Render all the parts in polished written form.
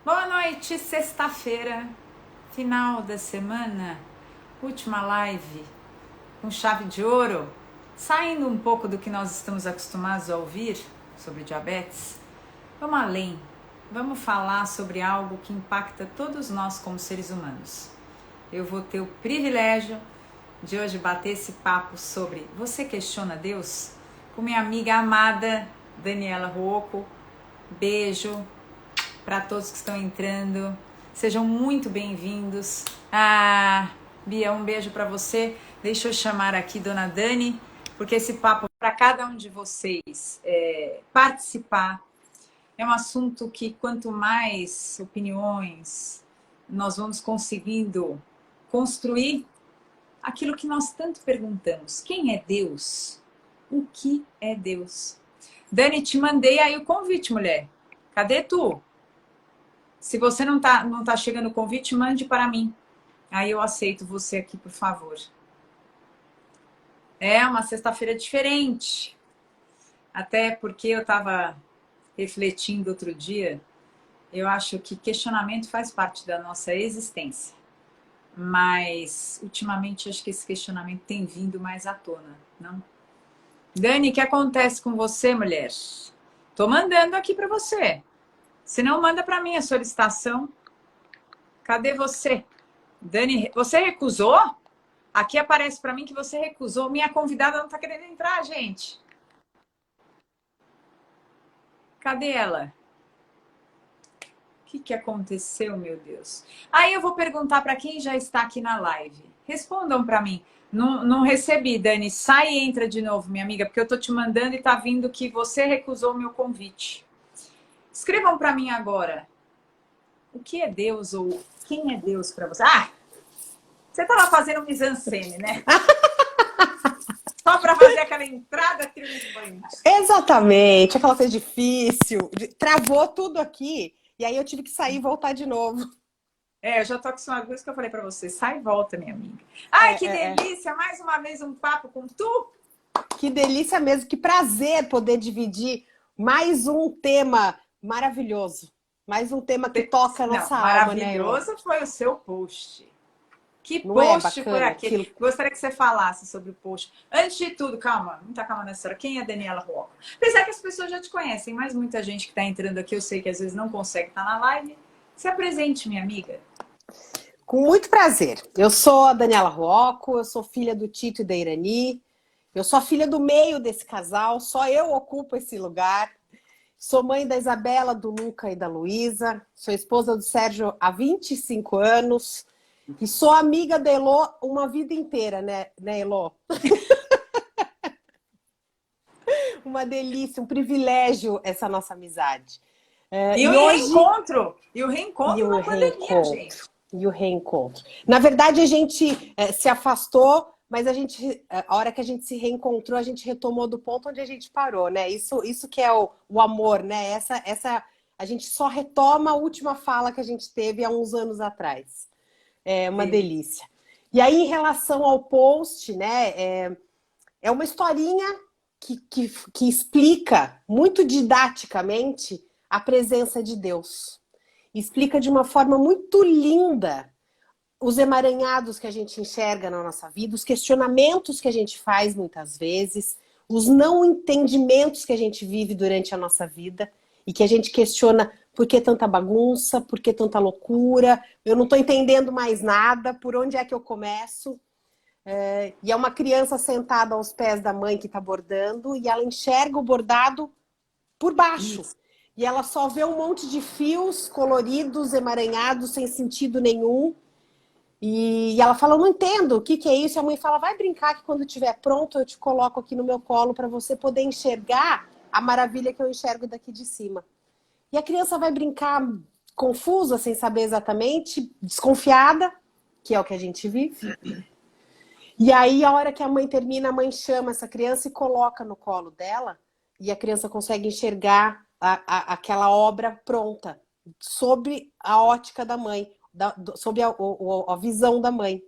Boa noite, sexta-feira, final da semana, última live com chave de ouro, saindo um pouco do que nós estamos acostumados a ouvir sobre diabetes. Vamos além, vamos falar sobre algo que impacta todos nós como seres humanos. Eu vou ter o privilégio de hoje bater esse papo sobre Você Questiona Deus? Com minha amiga amada Daniela Ruocco. Beijo para todos que estão entrando, sejam muito bem-vindos. Bia, um beijo para você. Deixa eu chamar aqui Dona Dani, porque esse papo para cada um de vocês participar é um assunto que quanto mais opiniões nós vamos conseguindo construir aquilo que nós tanto perguntamos: quem é Deus? O que é Deus? Dani, te mandei aí o convite, mulher. Cadê tu? Se você não tá chegando o convite, mande para mim. Aí eu aceito você aqui, por favor. É uma sexta-feira diferente. Até porque eu estava refletindo outro dia. Eu acho que questionamento faz parte da nossa existência. Mas, ultimamente, acho que esse questionamento tem vindo mais à tona, não? Dani, o que acontece com você, mulher? Tô mandando aqui para você. Se não, manda para mim a solicitação. Cadê você? Dani, você recusou? Aqui aparece para mim que você recusou. Minha convidada não está querendo entrar, gente. Cadê ela? O que aconteceu, meu Deus? Aí eu vou perguntar para quem já está aqui na live. Respondam para mim. Não recebi, Dani. Sai e entra de novo, minha amiga, porque eu tô te mandando e tá vindo que você recusou o meu convite. Escrevam para mim agora. O que é Deus ou quem é Deus para você? Você estava fazendo mise-en-scène, né? Só para fazer aquela entrada triunfante. Exatamente, aquela coisa difícil. Travou tudo aqui e aí eu tive que sair e voltar de novo. Eu já tô acostumada com isso que eu falei para você. Sai e volta, minha amiga. Que delícia! Mais uma vez um papo com tu. Que delícia mesmo, que prazer poder dividir mais um tema maravilhoso. Mais um tema que toca a nossa alma, né? Maravilhoso foi o seu post. Que Não post é foi aquele? aquilo? Gostaria que você falasse sobre o post. Antes de tudo, calma, muita calma nessa hora. Quem é a Daniela Ruocco? Apesar que as pessoas já te conhecem, mas muita gente que está entrando aqui, eu sei que às vezes não consegue estar na live. Se apresente, minha amiga. Com muito prazer. Eu sou a Daniela Ruocco, eu sou filha do Tito e da Irani. Eu sou a filha do meio desse casal, só eu ocupo esse lugar. Sou mãe da Isabela, do Luca e da Luísa. Sou esposa do Sérgio há 25 anos. E sou amiga da Elô uma vida inteira, né Elô? Uma delícia, um privilégio essa nossa amizade. E o reencontro na pandemia, gente. E o reencontro. Na verdade, a gente se afastou, mas a hora que a gente se reencontrou, a gente retomou do ponto onde a gente parou, né? Isso que é o amor, né? A gente só retoma a última fala que a gente teve há uns anos atrás. É uma delícia. E aí, em relação ao post, né? É uma historinha que explica muito didaticamente a presença de Deus. Explica de uma forma muito linda os emaranhados que a gente enxerga na nossa vida, os questionamentos que a gente faz muitas vezes, os não entendimentos que a gente vive durante a nossa vida e que a gente questiona por que tanta bagunça, por que tanta loucura, eu não estou entendendo mais nada, por onde é que eu começo? E é uma criança sentada aos pés da mãe que está bordando e ela enxerga o bordado por baixo. Isso. E ela só vê um monte de fios coloridos, emaranhados, sem sentido nenhum. E ela fala, eu não entendo, o que é isso? E a mãe fala, vai brincar que quando estiver pronto eu te coloco aqui no meu colo para você poder enxergar a maravilha que eu enxergo daqui de cima. E a criança vai brincar confusa, sem saber exatamente, desconfiada, que é o que a gente vive. E aí, a hora que a mãe termina, a mãe chama essa criança e coloca no colo dela, e a criança consegue enxergar aquela obra pronta, sob a ótica da mãe, sob a visão da mãe.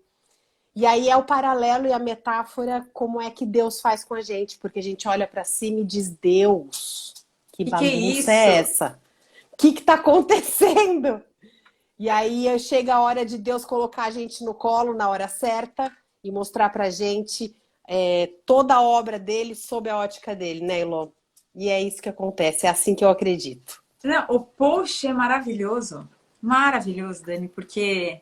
E aí é o paralelo e a metáfora como é que Deus faz com a gente, porque a gente olha para cima e diz, Deus, que bagunça é essa? O que está acontecendo? E aí chega a hora de Deus colocar a gente no colo na hora certa e mostrar pra gente toda a obra dele sob a ótica dele, né, Elô? E é isso que acontece, é assim que eu acredito. Não, o post é maravilhoso. Maravilhoso, Dani, porque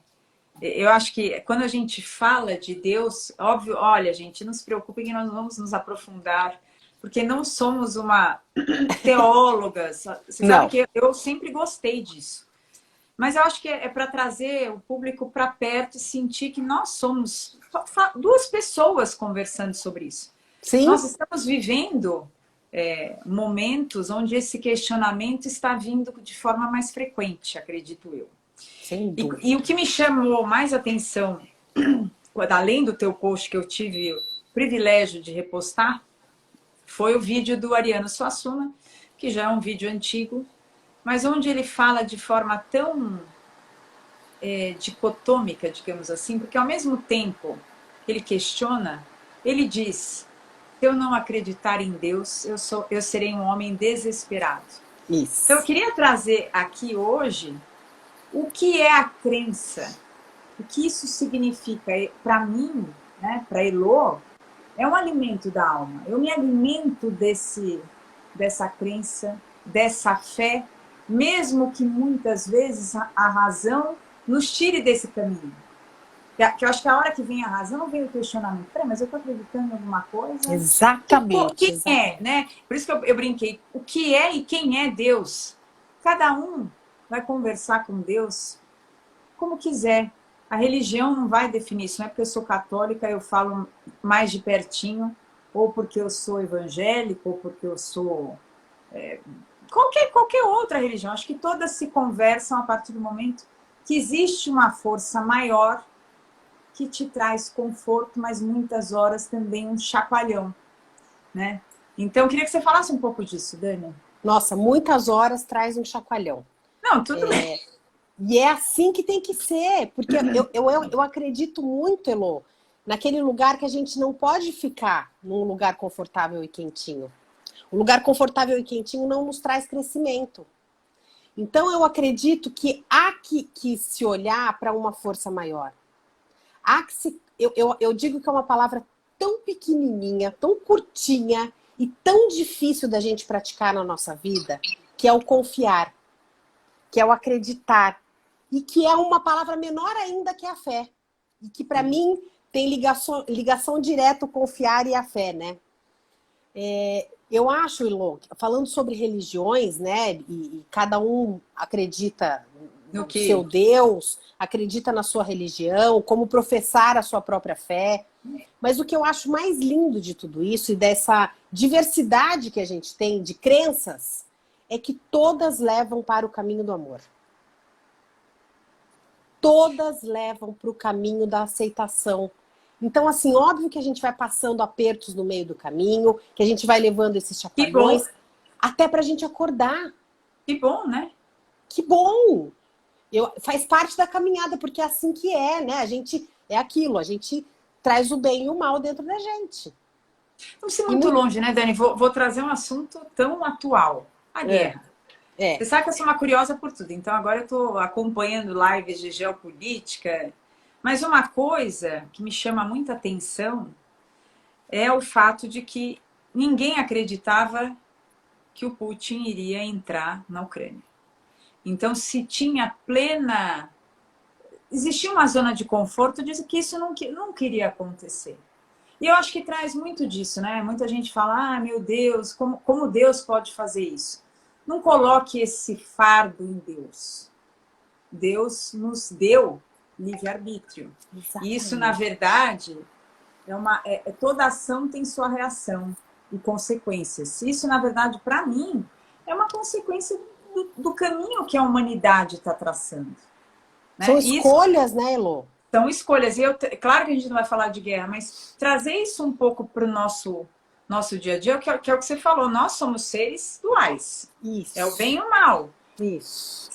eu acho que quando a gente fala de Deus, óbvio, olha, gente, não se preocupe que nós vamos nos aprofundar, porque não somos uma teóloga. Você sabe Não, que eu sempre gostei disso. Mas eu acho que é para trazer o público para perto e sentir que nós somos duas pessoas conversando sobre isso. Nós sim, estamos vivendo momentos onde esse questionamento está vindo de forma mais frequente, acredito eu. sem E o dúvida. que me chamou mais atenção, além do teu post que eu tive o privilégio de repostar, foi o vídeo do Ariano Suassuna, que já é um vídeo antigo, mas onde ele fala de forma tão dicotômica, digamos assim, porque ao mesmo tempo que ele questiona, ele diz: se eu não acreditar em Deus, eu serei um homem desesperado. Então, eu Isso. queria trazer aqui hoje o que é a crença, o que isso significa para mim, né, para Elô, é um alimento da alma. Eu me alimento dessa crença, dessa fé, mesmo que muitas vezes a razão nos tire desse caminho. Que eu acho que a hora que vem a razão, vem o questionamento. Peraí, mas eu estou acreditando em alguma coisa? Exatamente, Quem é, exatamente. né? Por isso que eu brinquei. O que é e quem é Deus? Cada um vai conversar com Deus como quiser. A religião não vai definir isso. Não é porque eu sou católica, eu falo mais de pertinho, ou porque eu sou evangélico, ou porque eu sou qualquer outra religião. Acho que todas se conversam a partir do momento que existe uma força maior que te traz conforto, mas muitas horas também um chacoalhão, né? Então, eu queria que você falasse um pouco disso, Dani. Nossa, muitas horas traz um chacoalhão. Não, tudo bem. E é assim que tem que ser, porque eu acredito muito, Elô, naquele lugar que a gente não pode ficar num lugar confortável e quentinho. O lugar confortável e quentinho não nos traz crescimento. Então eu acredito que há que se olhar para uma força maior. Há que se, eu digo que é uma palavra tão pequenininha, tão curtinha e tão difícil da gente praticar na nossa vida, que é o confiar, que é o acreditar, e que é uma palavra menor ainda que a fé. E que para mim tem ligação direta o confiar e a fé, né? Eu acho, Ilon, falando sobre religiões, né? E cada um acredita No no seu que Deus, acredita na sua religião, como professar a sua própria fé. Mas o que eu acho mais lindo de tudo isso e dessa diversidade que a gente tem de crenças é que todas levam para o caminho do amor. Todas levam para o caminho da aceitação. Então, assim, óbvio que a gente vai passando apertos no meio do caminho, que a gente vai levando esses que bom, chacoalhões, até para a gente acordar. que bom, né? Que bom! Faz parte da caminhada, porque é assim que é, né? A gente é aquilo, a gente traz o bem e o mal dentro da gente. Não precisa ir E muito muito. longe, né, Dani? Vou trazer um assunto tão atual: a É, guerra. Você é. sabe que eu sou uma curiosa por tudo, então agora eu estou acompanhando lives de geopolítica. Mas uma coisa que me chama muita atenção é o fato de que ninguém acreditava que o Putin iria entrar na Ucrânia. Então, se tinha plena. Existia uma zona de conforto de que isso não queria acontecer. E eu acho que traz muito disso, né? Muita gente fala: ah, meu Deus, como Deus pode fazer isso? Não coloque esse fardo em Deus. Deus nos deu livre-arbítrio. E isso, na Exatamente. verdade, toda ação tem sua reação e consequências. Isso, na verdade, para mim, é uma consequência do caminho que a humanidade está traçando. São Né? E isso escolhas, né, Elô? são escolhas. Claro que a gente não vai falar de guerra, mas trazer isso um pouco para o nosso dia a dia, que é o que você falou, nós somos seres duais. É o bem Isso, e o mal. isso.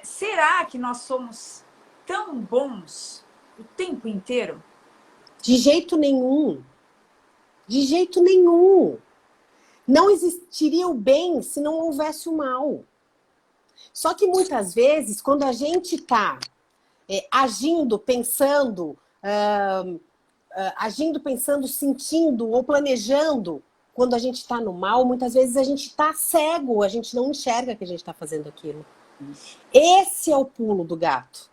Será que nós somos tão bons o tempo inteiro? De jeito nenhum. De jeito nenhum. Não existiria o bem se não houvesse o mal. Só que muitas vezes, quando a gente está agindo, pensando, sentindo ou planejando, quando a gente está no mal, muitas vezes a gente está cego, a gente não enxerga que a gente está fazendo aquilo. Esse é o pulo do gato.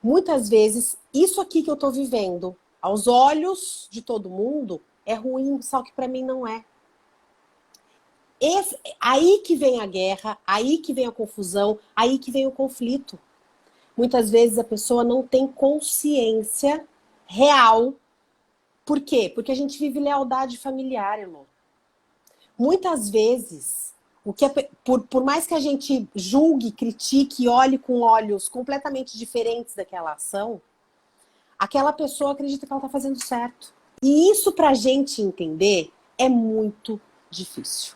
Muitas vezes, isso aqui que eu estou vivendo, aos olhos de todo mundo, é ruim, só que para mim não é. Aí que vem a guerra, aí que vem a confusão, aí que vem o conflito. Muitas vezes a pessoa não tem consciência real. Por quê? Porque a gente vive lealdade familiar, irmão. Muitas vezes, por mais que a gente julgue, critique, olhe com olhos completamente diferentes daquela ação, aquela pessoa acredita que ela está fazendo certo. E isso, para a gente entender, é muito difícil.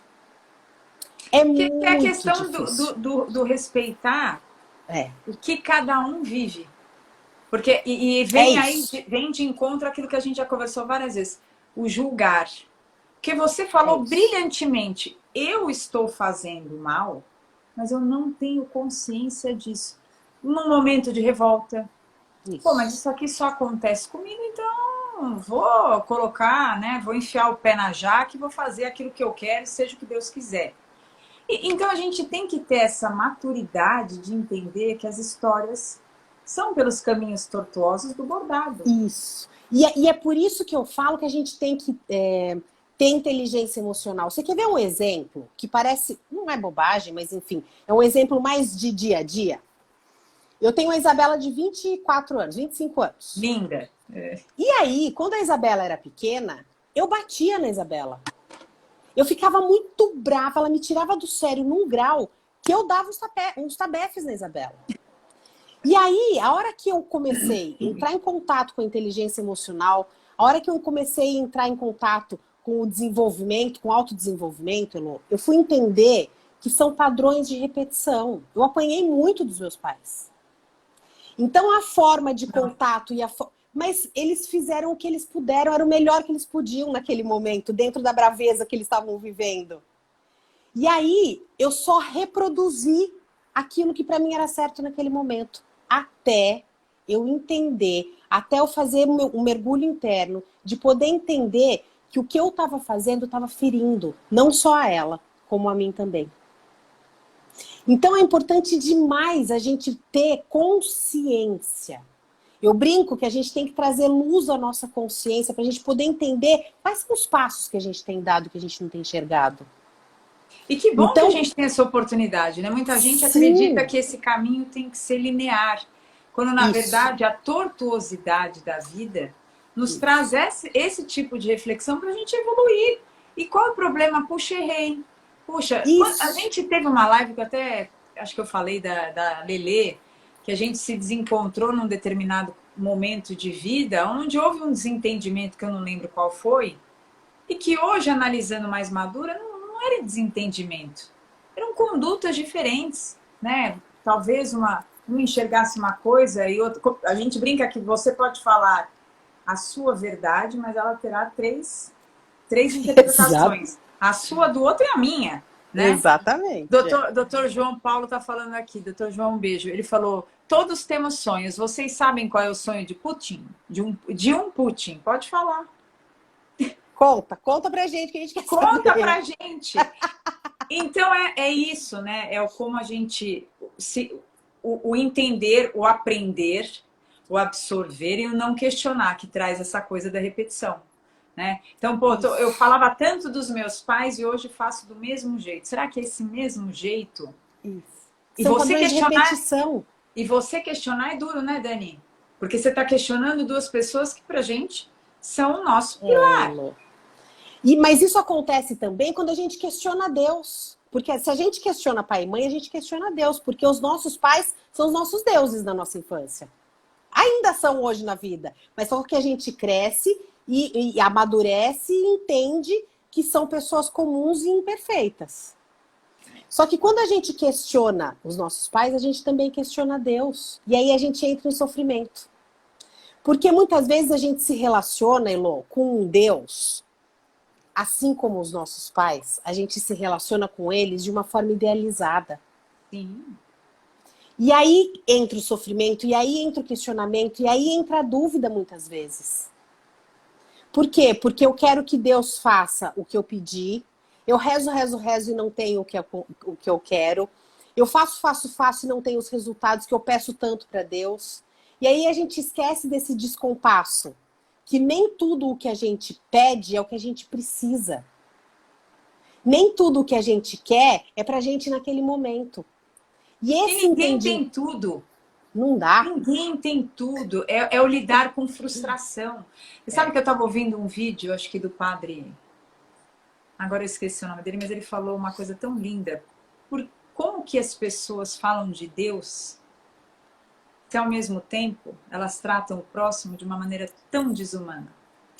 É muito que é a questão difícil. do respeitar o que cada um vive. Porque, vem de encontro aquilo que a gente já conversou várias vezes, o julgar. Porque você falou brilhantemente, eu estou fazendo mal, mas eu não tenho consciência disso. Num momento de revolta. Pô, mas isso aqui só acontece comigo, então vou colocar, né? Vou enfiar o pé na jaca e vou fazer aquilo que eu quero, seja o que Deus quiser. Então a gente tem que ter essa maturidade de entender que as histórias são pelos caminhos tortuosos do bordado. Isso. E é por isso que eu falo que a gente tem que ter inteligência emocional. Você quer ver um exemplo que parece, não é bobagem, mas enfim, é um exemplo mais de dia a dia? Eu tenho a Isabela de 24 anos, 25 anos. Linda. E aí, quando a Isabela era pequena, eu batia na Isabela. Eu ficava muito brava, ela me tirava do sério num grau que eu dava uns tabefes na Isabela. E aí, a hora que eu comecei a entrar em contato com a inteligência emocional, a hora que eu comecei a entrar em contato com o desenvolvimento, com o autodesenvolvimento, Elô, eu fui entender que são padrões de repetição. Eu apanhei muito dos meus pais. Então, a forma de contato mas eles fizeram o que eles puderam, era o melhor que eles podiam naquele momento, dentro da braveza que eles estavam vivendo. E aí, eu só reproduzi aquilo que para mim era certo naquele momento, até eu entender, até eu fazer um mergulho interno, de poder entender que o que eu estava fazendo estava ferindo, não só a ela, como a mim também. Então é importante demais a gente ter consciência. Eu brinco que a gente tem que trazer luz à nossa consciência para a gente poder entender quais são os passos que a gente tem dado, que a gente não tem enxergado. E que bom que a gente tem essa oportunidade, né? Muita gente acredita que esse caminho tem que ser linear, quando na verdade a tortuosidade da vida nos traz esse tipo de reflexão para a gente evoluir. E qual é o problema? Puxa, errei. Puxa, a gente teve uma live que eu até acho que eu falei da Lelê, que a gente se desencontrou num determinado momento de vida, onde houve um desentendimento que eu não lembro qual foi, e que hoje, analisando mais madura, não era desentendimento. Eram condutas diferentes, né? Talvez um enxergasse uma coisa e outra. A gente brinca que você pode falar a sua verdade, mas ela terá três interpretações. Exato. A sua, do outro e a minha. Né? Exatamente. Doutor João Paulo está falando aqui, doutor João, um beijo. Ele falou, todos temos sonhos. Vocês sabem qual é o sonho de Putin? De um Putin. Pode falar. Conta pra gente que a gente quer saber. Conta pra gente. Então é isso, né? É como a gente o entender, o aprender, o absorver e o não questionar, que traz essa coisa da repetição. Né? Então, eu falava tanto dos meus pais e hoje faço do mesmo jeito. Será que é esse mesmo jeito? Isso. E você questionar é duro, né, Dani? Porque você está questionando duas pessoas que pra gente são o nosso pilar. Mas isso acontece também quando a gente questiona Deus. Porque se a gente questiona pai e mãe, a gente questiona Deus. Porque os nossos pais são os nossos deuses na nossa infância. Ainda são hoje na vida. Mas só que a gente cresce e amadurece e entende que são pessoas comuns e imperfeitas. Só que quando a gente questiona os nossos pais, a gente também questiona Deus. E aí a gente entra em sofrimento. Porque muitas vezes a gente se relaciona, Elô, com um Deus, assim como os nossos pais, a gente se relaciona com eles de uma forma idealizada. Sim. E aí entra o sofrimento, e aí entra o questionamento, e aí entra a dúvida muitas vezes. Por quê? Porque eu quero que Deus faça o que eu pedi. Eu rezo, rezo, rezo e não tenho o que eu quero. Eu faço, faço, faço e não tenho os resultados que eu peço tanto para Deus. E aí a gente esquece desse descompasso. Que nem tudo o que a gente pede é o que a gente precisa. Nem tudo o que a gente quer é pra gente naquele momento. E E esse ninguém entendimento tem tudo. não dá. Ninguém tem tudo. É o lidar com frustração. Você sabe que eu estava ouvindo um vídeo, acho que do padre. Agora eu esqueci o nome dele, mas ele falou uma coisa tão linda. Como que as pessoas falam de Deus se ao mesmo tempo elas tratam o próximo de uma maneira tão desumana?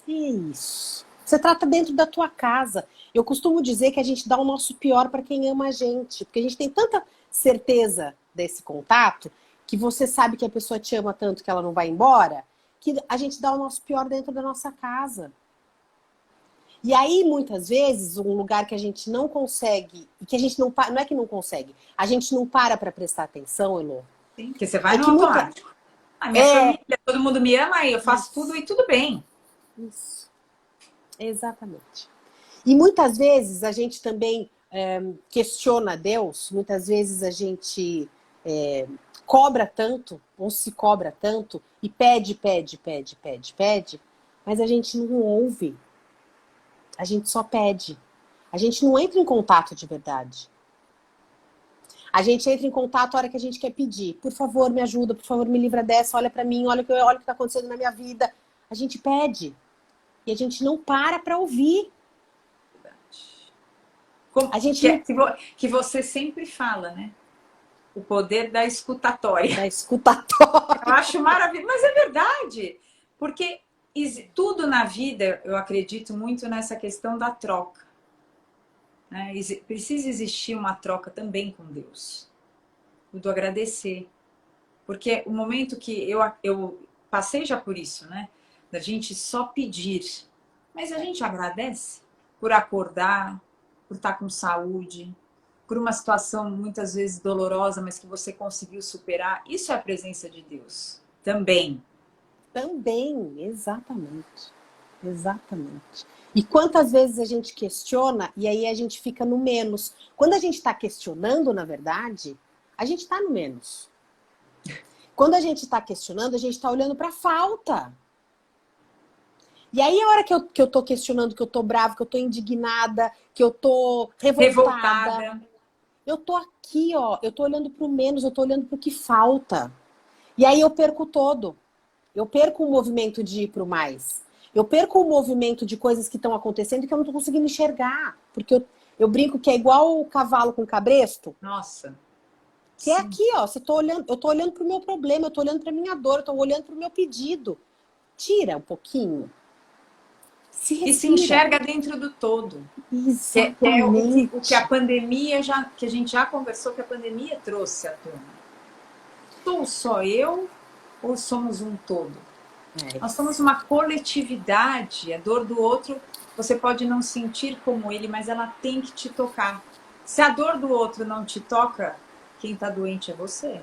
É isso. Você trata dentro da tua casa. Eu costumo dizer que a gente dá o nosso pior para quem ama a gente, porque a gente tem tanta certeza desse contato que você sabe que a pessoa te ama tanto que ela não vai embora, que a gente dá o nosso pior dentro da nossa casa. E aí, muitas vezes, um lugar que a gente não consegue, e que a gente não é que não consegue, a gente não para prestar atenção, Elô. Sim, porque você vai É no que muita. automático. A minha família, todo mundo me ama, aí eu faço tudo e tudo bem. Isso. Exatamente. E muitas vezes a gente também questiona Deus, muitas vezes a gente cobra tanto, ou se cobra tanto, e pede, pede, pede, pede, pede, mas a gente não ouve. A gente só pede. A gente não entra em contato de verdade. A gente entra em contato a hora que a gente quer pedir. Por favor, me ajuda, por favor, me livra dessa, olha pra mim, olha o que está acontecendo na minha vida. A gente pede. E a gente não para ouvir. A gente Que você sempre fala, né? O poder da escutatória. Da escutatória. Eu acho maravilhoso, mas é verdade. Porque tudo na vida, eu acredito muito nessa questão da troca. Né? Precisa existir uma troca também com Deus. O do agradecer. Porque o momento que eu passei já por isso, né? Da gente só pedir. Mas a gente agradece por acordar, por estar com saúde, por uma situação muitas vezes dolorosa, mas que você conseguiu superar. Isso é a presença de Deus. Também. Também, exatamente. Exatamente. E quantas vezes a gente questiona e aí a gente fica no menos. Quando a gente está questionando, na verdade, a gente está no menos. Quando a gente está questionando, a gente está olhando para a falta. E aí, a hora que eu tô questionando, que eu tô brava, que eu tô indignada, que eu tô revoltada. Eu tô aqui, ó, eu tô olhando pro menos, eu tô olhando pro que falta. E aí eu perco todo. Eu perco o movimento de ir pro mais. Eu perco o movimento de coisas que estão acontecendo que eu não tô conseguindo enxergar. Porque eu brinco que é igual o cavalo com cabresto. Nossa. Que sim. É aqui, ó, eu tô olhando pro meu problema, eu tô olhando pra minha dor, eu tô olhando pro meu pedido. Tira um pouquinho. E se enxerga dentro do todo. Exatamente. Que é o que a pandemia que a gente já conversou, que a pandemia trouxe à tona. Sou só eu ou somos um todo? Nós somos uma coletividade. A dor do outro você pode não sentir como ele, mas ela tem que te tocar. Se a dor do outro não te toca, quem está doente é você.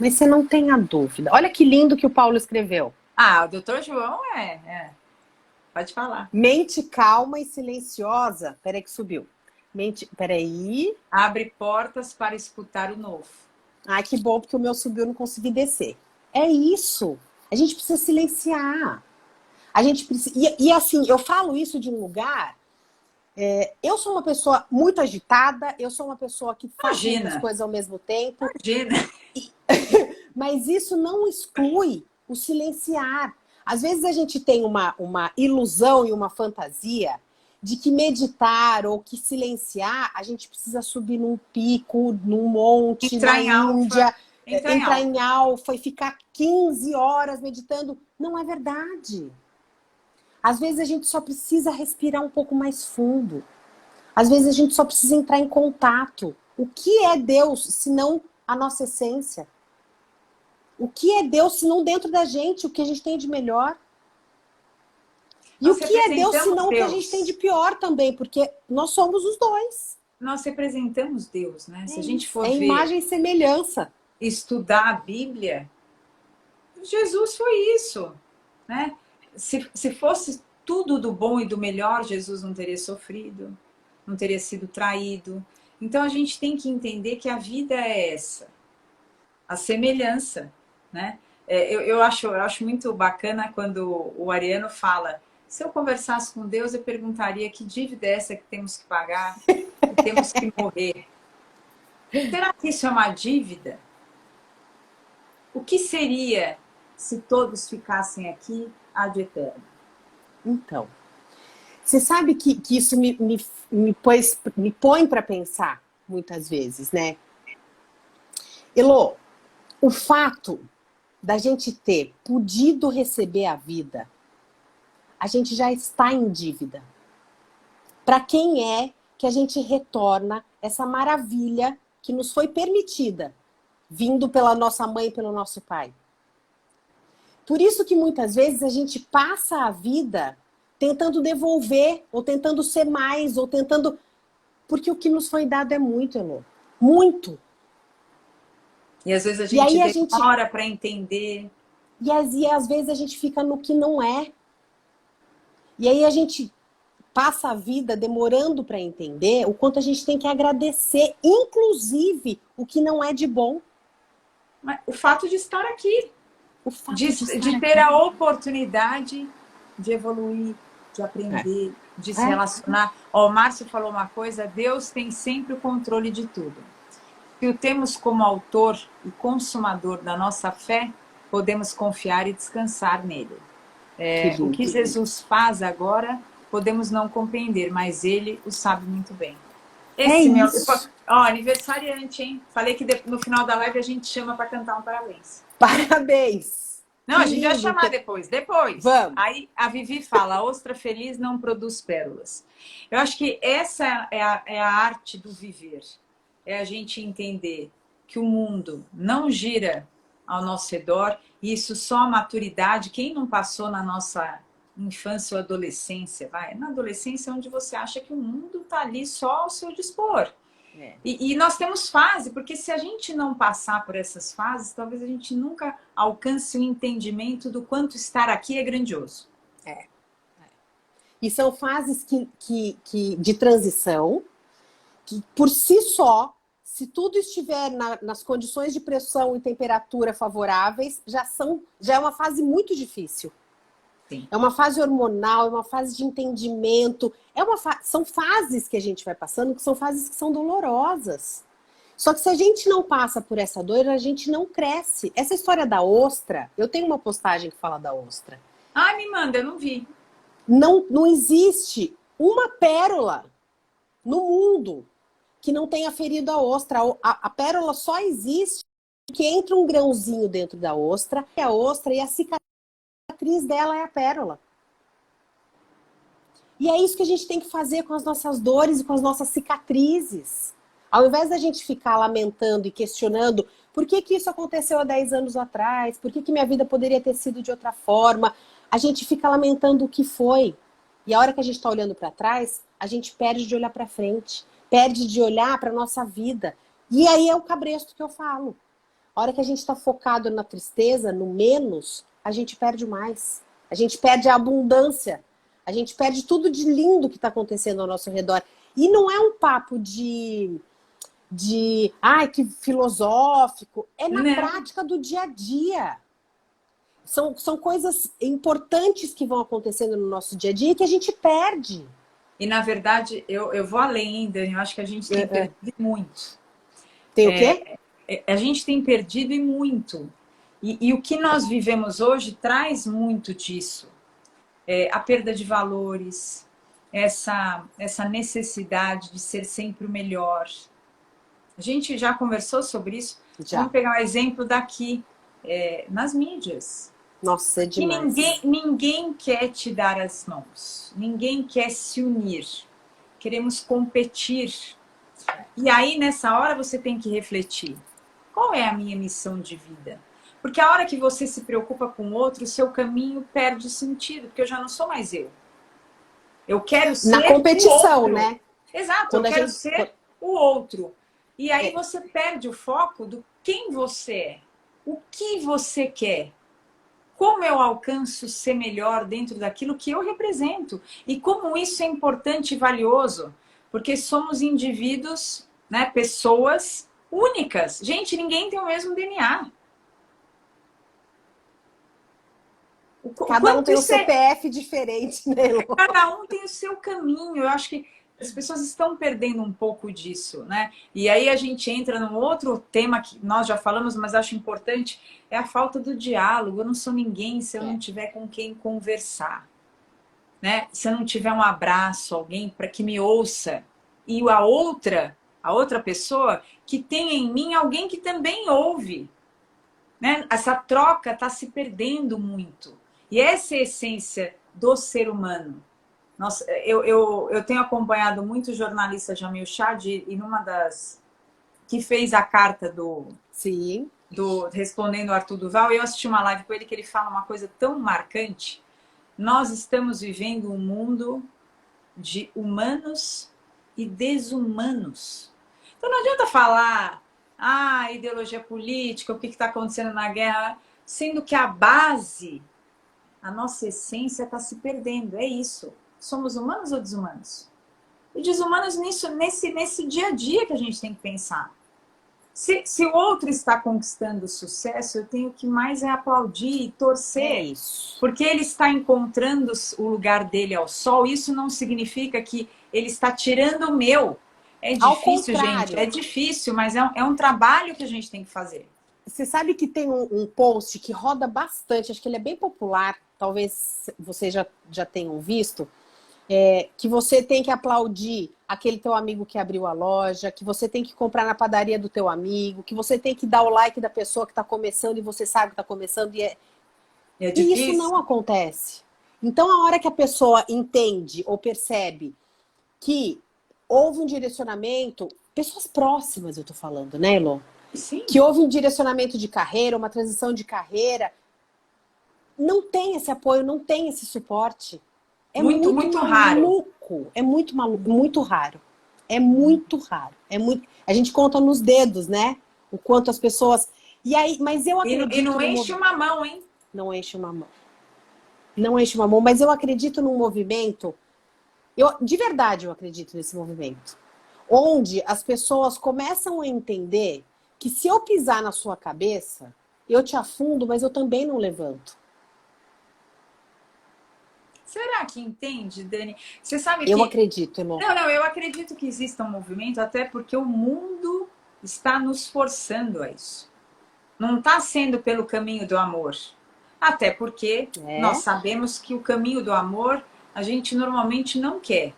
Mas você não tenha dúvida. Olha que lindo que o Paulo escreveu. Ah, o doutor João Pode falar. Mente calma e silenciosa. Peraí que subiu. Peraí. Abre portas para escutar o novo. Ah, que bom, porque o meu subiu, eu não consegui descer. É isso. A gente precisa silenciar. A gente precisa... E assim, eu falo isso de um lugar... eu sou uma pessoa muito agitada, eu sou uma pessoa que faz muitas coisas ao mesmo tempo. Imagina. Mas isso não exclui o silenciar. Às vezes a gente tem uma ilusão e uma fantasia de que meditar ou que silenciar, a gente precisa subir num pico, num monte, entrar na Índia, entrar em alfa e ficar 15 horas meditando. Não é verdade. Às vezes a gente só precisa respirar um pouco mais fundo. Às vezes a gente só precisa entrar em contato. O que é Deus, se não a nossa essência? O que é Deus, se não dentro da gente, o que a gente tem de melhor? E o que é Deus, se não o que a gente tem de pior também? Porque nós somos os dois. nós representamos Deus, né? Se a gente for É ver, imagem e semelhança. estudar a Bíblia, Jesus foi isso, né? Se fosse tudo do bom e do melhor, Jesus não teria sofrido, não teria sido traído. Então a gente tem que entender que a vida é essa, a semelhança, né? Eu acho muito bacana quando o Ariano fala: se eu conversasse com Deus, eu perguntaria que dívida é essa que temos que pagar, que temos que morrer. Será que isso é uma dívida? O que seria se todos ficassem aqui ad eterno? Então, você sabe que isso me põe para pensar muitas vezes, né? Elô, o fato da gente ter podido receber a vida, a gente já está em dívida. Para quem é que a gente retorna essa maravilha que nos foi permitida, vindo pela nossa mãe e pelo nosso pai? Por isso que muitas vezes a gente passa a vida tentando devolver, ou tentando ser mais, ou tentando... Porque o que nos foi dado é muito, Elô. Muito. E às vezes a E aí gente demora para entender. E às vezes a gente fica no que não é. E aí a gente passa a vida demorando para entender o quanto a gente tem que agradecer, inclusive, o que não é de bom. Mas o fato de estar aqui. O fato De ter a oportunidade de evoluir, de aprender, de se relacionar. Ó, o Márcio falou uma coisa: Deus tem sempre o controle de tudo. Se o temos como autor e consumador da nossa fé, podemos confiar e descansar nele. O que Jesus faz agora, podemos não compreender, mas ele o sabe muito bem. Aniversariante, hein? Falei que no final da live a gente chama para cantar um parabéns. Parabéns! Não, a gente vai chamar depois. Vamos. Aí a Vivi fala: a ostra feliz não produz pérolas. Eu acho que essa é a arte do viver. É a gente entender que o mundo não gira ao nosso redor, e isso só a maturidade. Quem não passou na nossa infância ou adolescência, na adolescência, onde você acha que o mundo está ali só ao seu dispor. E nós temos fase, porque se a gente não passar por essas fases, talvez a gente nunca alcance o entendimento do quanto estar aqui é grandioso. E são fases de transição, que por si só, se tudo estiver nas condições de pressão e temperatura favoráveis, já é uma fase muito difícil. Sim. É uma fase hormonal, é uma fase de entendimento. São fases que a gente vai passando, que são fases que são dolorosas. Só que se a gente não passa por essa dor, a gente não cresce. Essa história da ostra, eu tenho uma postagem que fala da ostra. Ah, me manda, eu não vi. Não existe uma pérola no mundo que não tenha ferido a ostra. A pérola só existe porque entra um grãozinho dentro da ostra, e a cicatriz dela é a pérola. E é isso que a gente tem que fazer com as nossas dores e com as nossas cicatrizes. Ao invés da gente ficar lamentando e questionando por que isso aconteceu há 10 anos atrás, por que minha vida poderia ter sido de outra forma, a gente fica lamentando o que foi. E a hora que a gente está olhando para trás, a gente perde de olhar para frente, perde de olhar para a nossa vida. E aí é o cabresto que eu falo. A hora que a gente está focado na tristeza, no menos, a gente perde mais. A gente perde a abundância. A gente perde tudo de lindo que está acontecendo ao nosso redor. E não é um papo que filosófico. É na prática do dia a dia. São coisas importantes que vão acontecendo no nosso dia a dia e que a gente perde. E, na verdade, eu vou além, Dani. Eu acho que a gente tem perdido muito. Tem o quê? A gente tem perdido e muito. E o que nós vivemos hoje traz muito disso. A perda de valores, essa necessidade de ser sempre o melhor. A gente já conversou sobre isso. Já. Vamos pegar um exemplo daqui, nas mídias. Nossa, é demais. Que ninguém quer te dar as mãos. Ninguém quer se unir. Queremos competir. E aí, nessa hora, você tem que refletir. Qual é a minha missão de vida? Porque a hora que você se preocupa com o outro, o seu caminho perde sentido. Porque eu já não sou mais eu. Eu quero ser na competição, outro. né? Exato. Eu quero ser o outro. E aí você perde o foco do quem você é, o que você quer. Como eu alcanço ser melhor dentro daquilo que eu represento? E como isso é importante e valioso? Porque somos indivíduos, né, pessoas únicas. Gente, ninguém tem o mesmo DNA. O Cada um quanto tem um isso é. CPF diferente, né, Elô? Cada um tem o seu caminho. Eu acho que as pessoas estão perdendo um pouco disso, né? E aí a gente entra num outro tema que nós já falamos, mas acho importante, é a falta do diálogo. Eu não sou ninguém se eu não tiver com quem conversar, né? Se eu não tiver um abraço, alguém para que me ouça, e a outra pessoa que tem em mim alguém que também ouve, né? Essa troca está se perdendo muito. E essa é a essência do ser humano. Nossa, eu tenho acompanhado muito jornalista Jamil Chad e numa das que fez a carta Sim. do respondendo o Arthur Duval, eu assisti uma live com ele que ele fala uma coisa tão marcante. Nós estamos vivendo um mundo de humanos e desumanos. Então não adianta falar ideologia política, o que está acontecendo na guerra, sendo que a base, a nossa essência está se perdendo. É isso. Somos humanos ou desumanos? E desumanos nesse dia a dia que a gente tem que pensar. Se o outro está conquistando sucesso, eu tenho que mais aplaudir e torcer. É isso. Porque ele está encontrando o lugar dele ao sol. Isso não significa que ele está tirando o meu. É difícil, gente. É difícil, mas é um trabalho que a gente tem que fazer. Você sabe que tem um post que roda bastante, acho que ele é bem popular, talvez vocês já tenham visto, que você tem que aplaudir aquele teu amigo que abriu a loja, que você tem que comprar na padaria do teu amigo, que você tem que dar o like da pessoa que está começando e você sabe que está começando e e isso não acontece. Então, a hora que a pessoa entende ou percebe que houve um direcionamento, pessoas próximas eu tô falando, né, Elô? Sim. Que houve um direcionamento de carreira, uma transição de carreira, não tem esse apoio, não tem esse suporte. É muito raro. É muito maluco, muito raro. É muito raro. A gente conta nos dedos, né? O quanto as pessoas. E aí, mas eu acredito. E não enche uma mão, hein? Não enche uma mão. Não enche uma mão, mas eu acredito num movimento. De verdade, eu acredito nesse movimento. Onde as pessoas começam a entender que se eu pisar na sua cabeça, eu te afundo, mas eu também não levanto. Será que entende, Dani? Você sabe que... Eu acredito, Elô. Não, eu acredito que exista um movimento, até porque o mundo está nos forçando a isso. Não está sendo pelo caminho do amor. Até porque nós sabemos que o caminho do amor a gente normalmente não quer.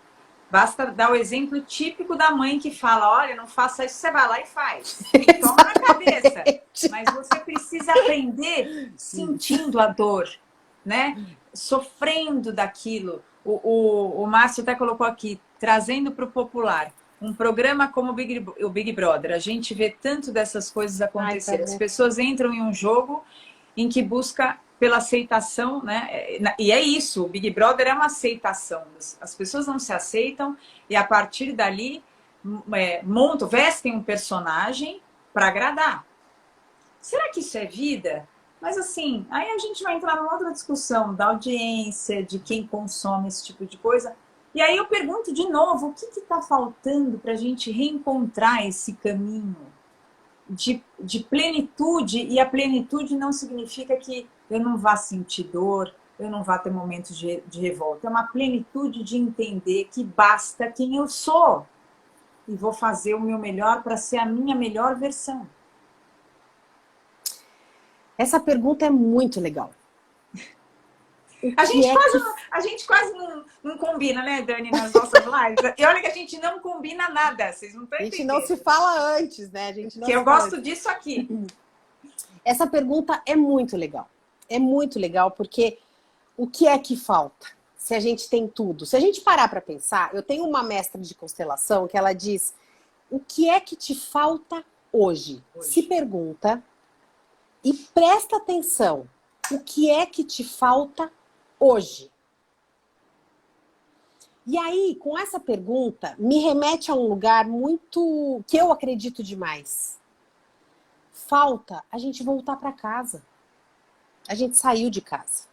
Basta dar o exemplo típico da mãe que fala, olha, não faça isso, você vai lá e faz. E toma na cabeça. Mas você precisa aprender sentindo a dor, né? Sofrendo daquilo. O Márcio até colocou aqui, trazendo para o popular. Um programa como o Big Brother, a gente vê tanto dessas coisas acontecer. As pessoas entram em um jogo em que busca pela aceitação, né? E é isso, o Big Brother é uma aceitação. As pessoas não se aceitam e a partir dali vestem um personagem para agradar. Será que isso é vida? Mas assim, aí a gente vai entrar numa outra discussão da audiência, de quem consome esse tipo de coisa. E aí eu pergunto de novo, o que está faltando para a gente reencontrar esse caminho de plenitude? E a plenitude não significa que eu não vá sentir dor, eu não vá ter momentos de revolta. É uma plenitude de entender que basta quem eu sou. E vou fazer o meu melhor para ser a minha melhor versão. Essa pergunta é muito legal. A gente quase não combina, né, Dani, nas nossas lives? E olha que a gente não combina nada, vocês não estão entendendo. A gente não se fala antes, né? Que eu gosto disso aqui. Essa pergunta é muito legal. É muito legal, porque o que é que falta? Se a gente tem tudo. Se a gente parar para pensar, eu tenho uma mestra de constelação que ela diz: o que é que te falta hoje? Se pergunta e presta atenção. O que é que te falta hoje? E aí, com essa pergunta, me remete a um lugar muito que eu acredito demais. Falta a gente voltar para casa. A gente saiu de casa.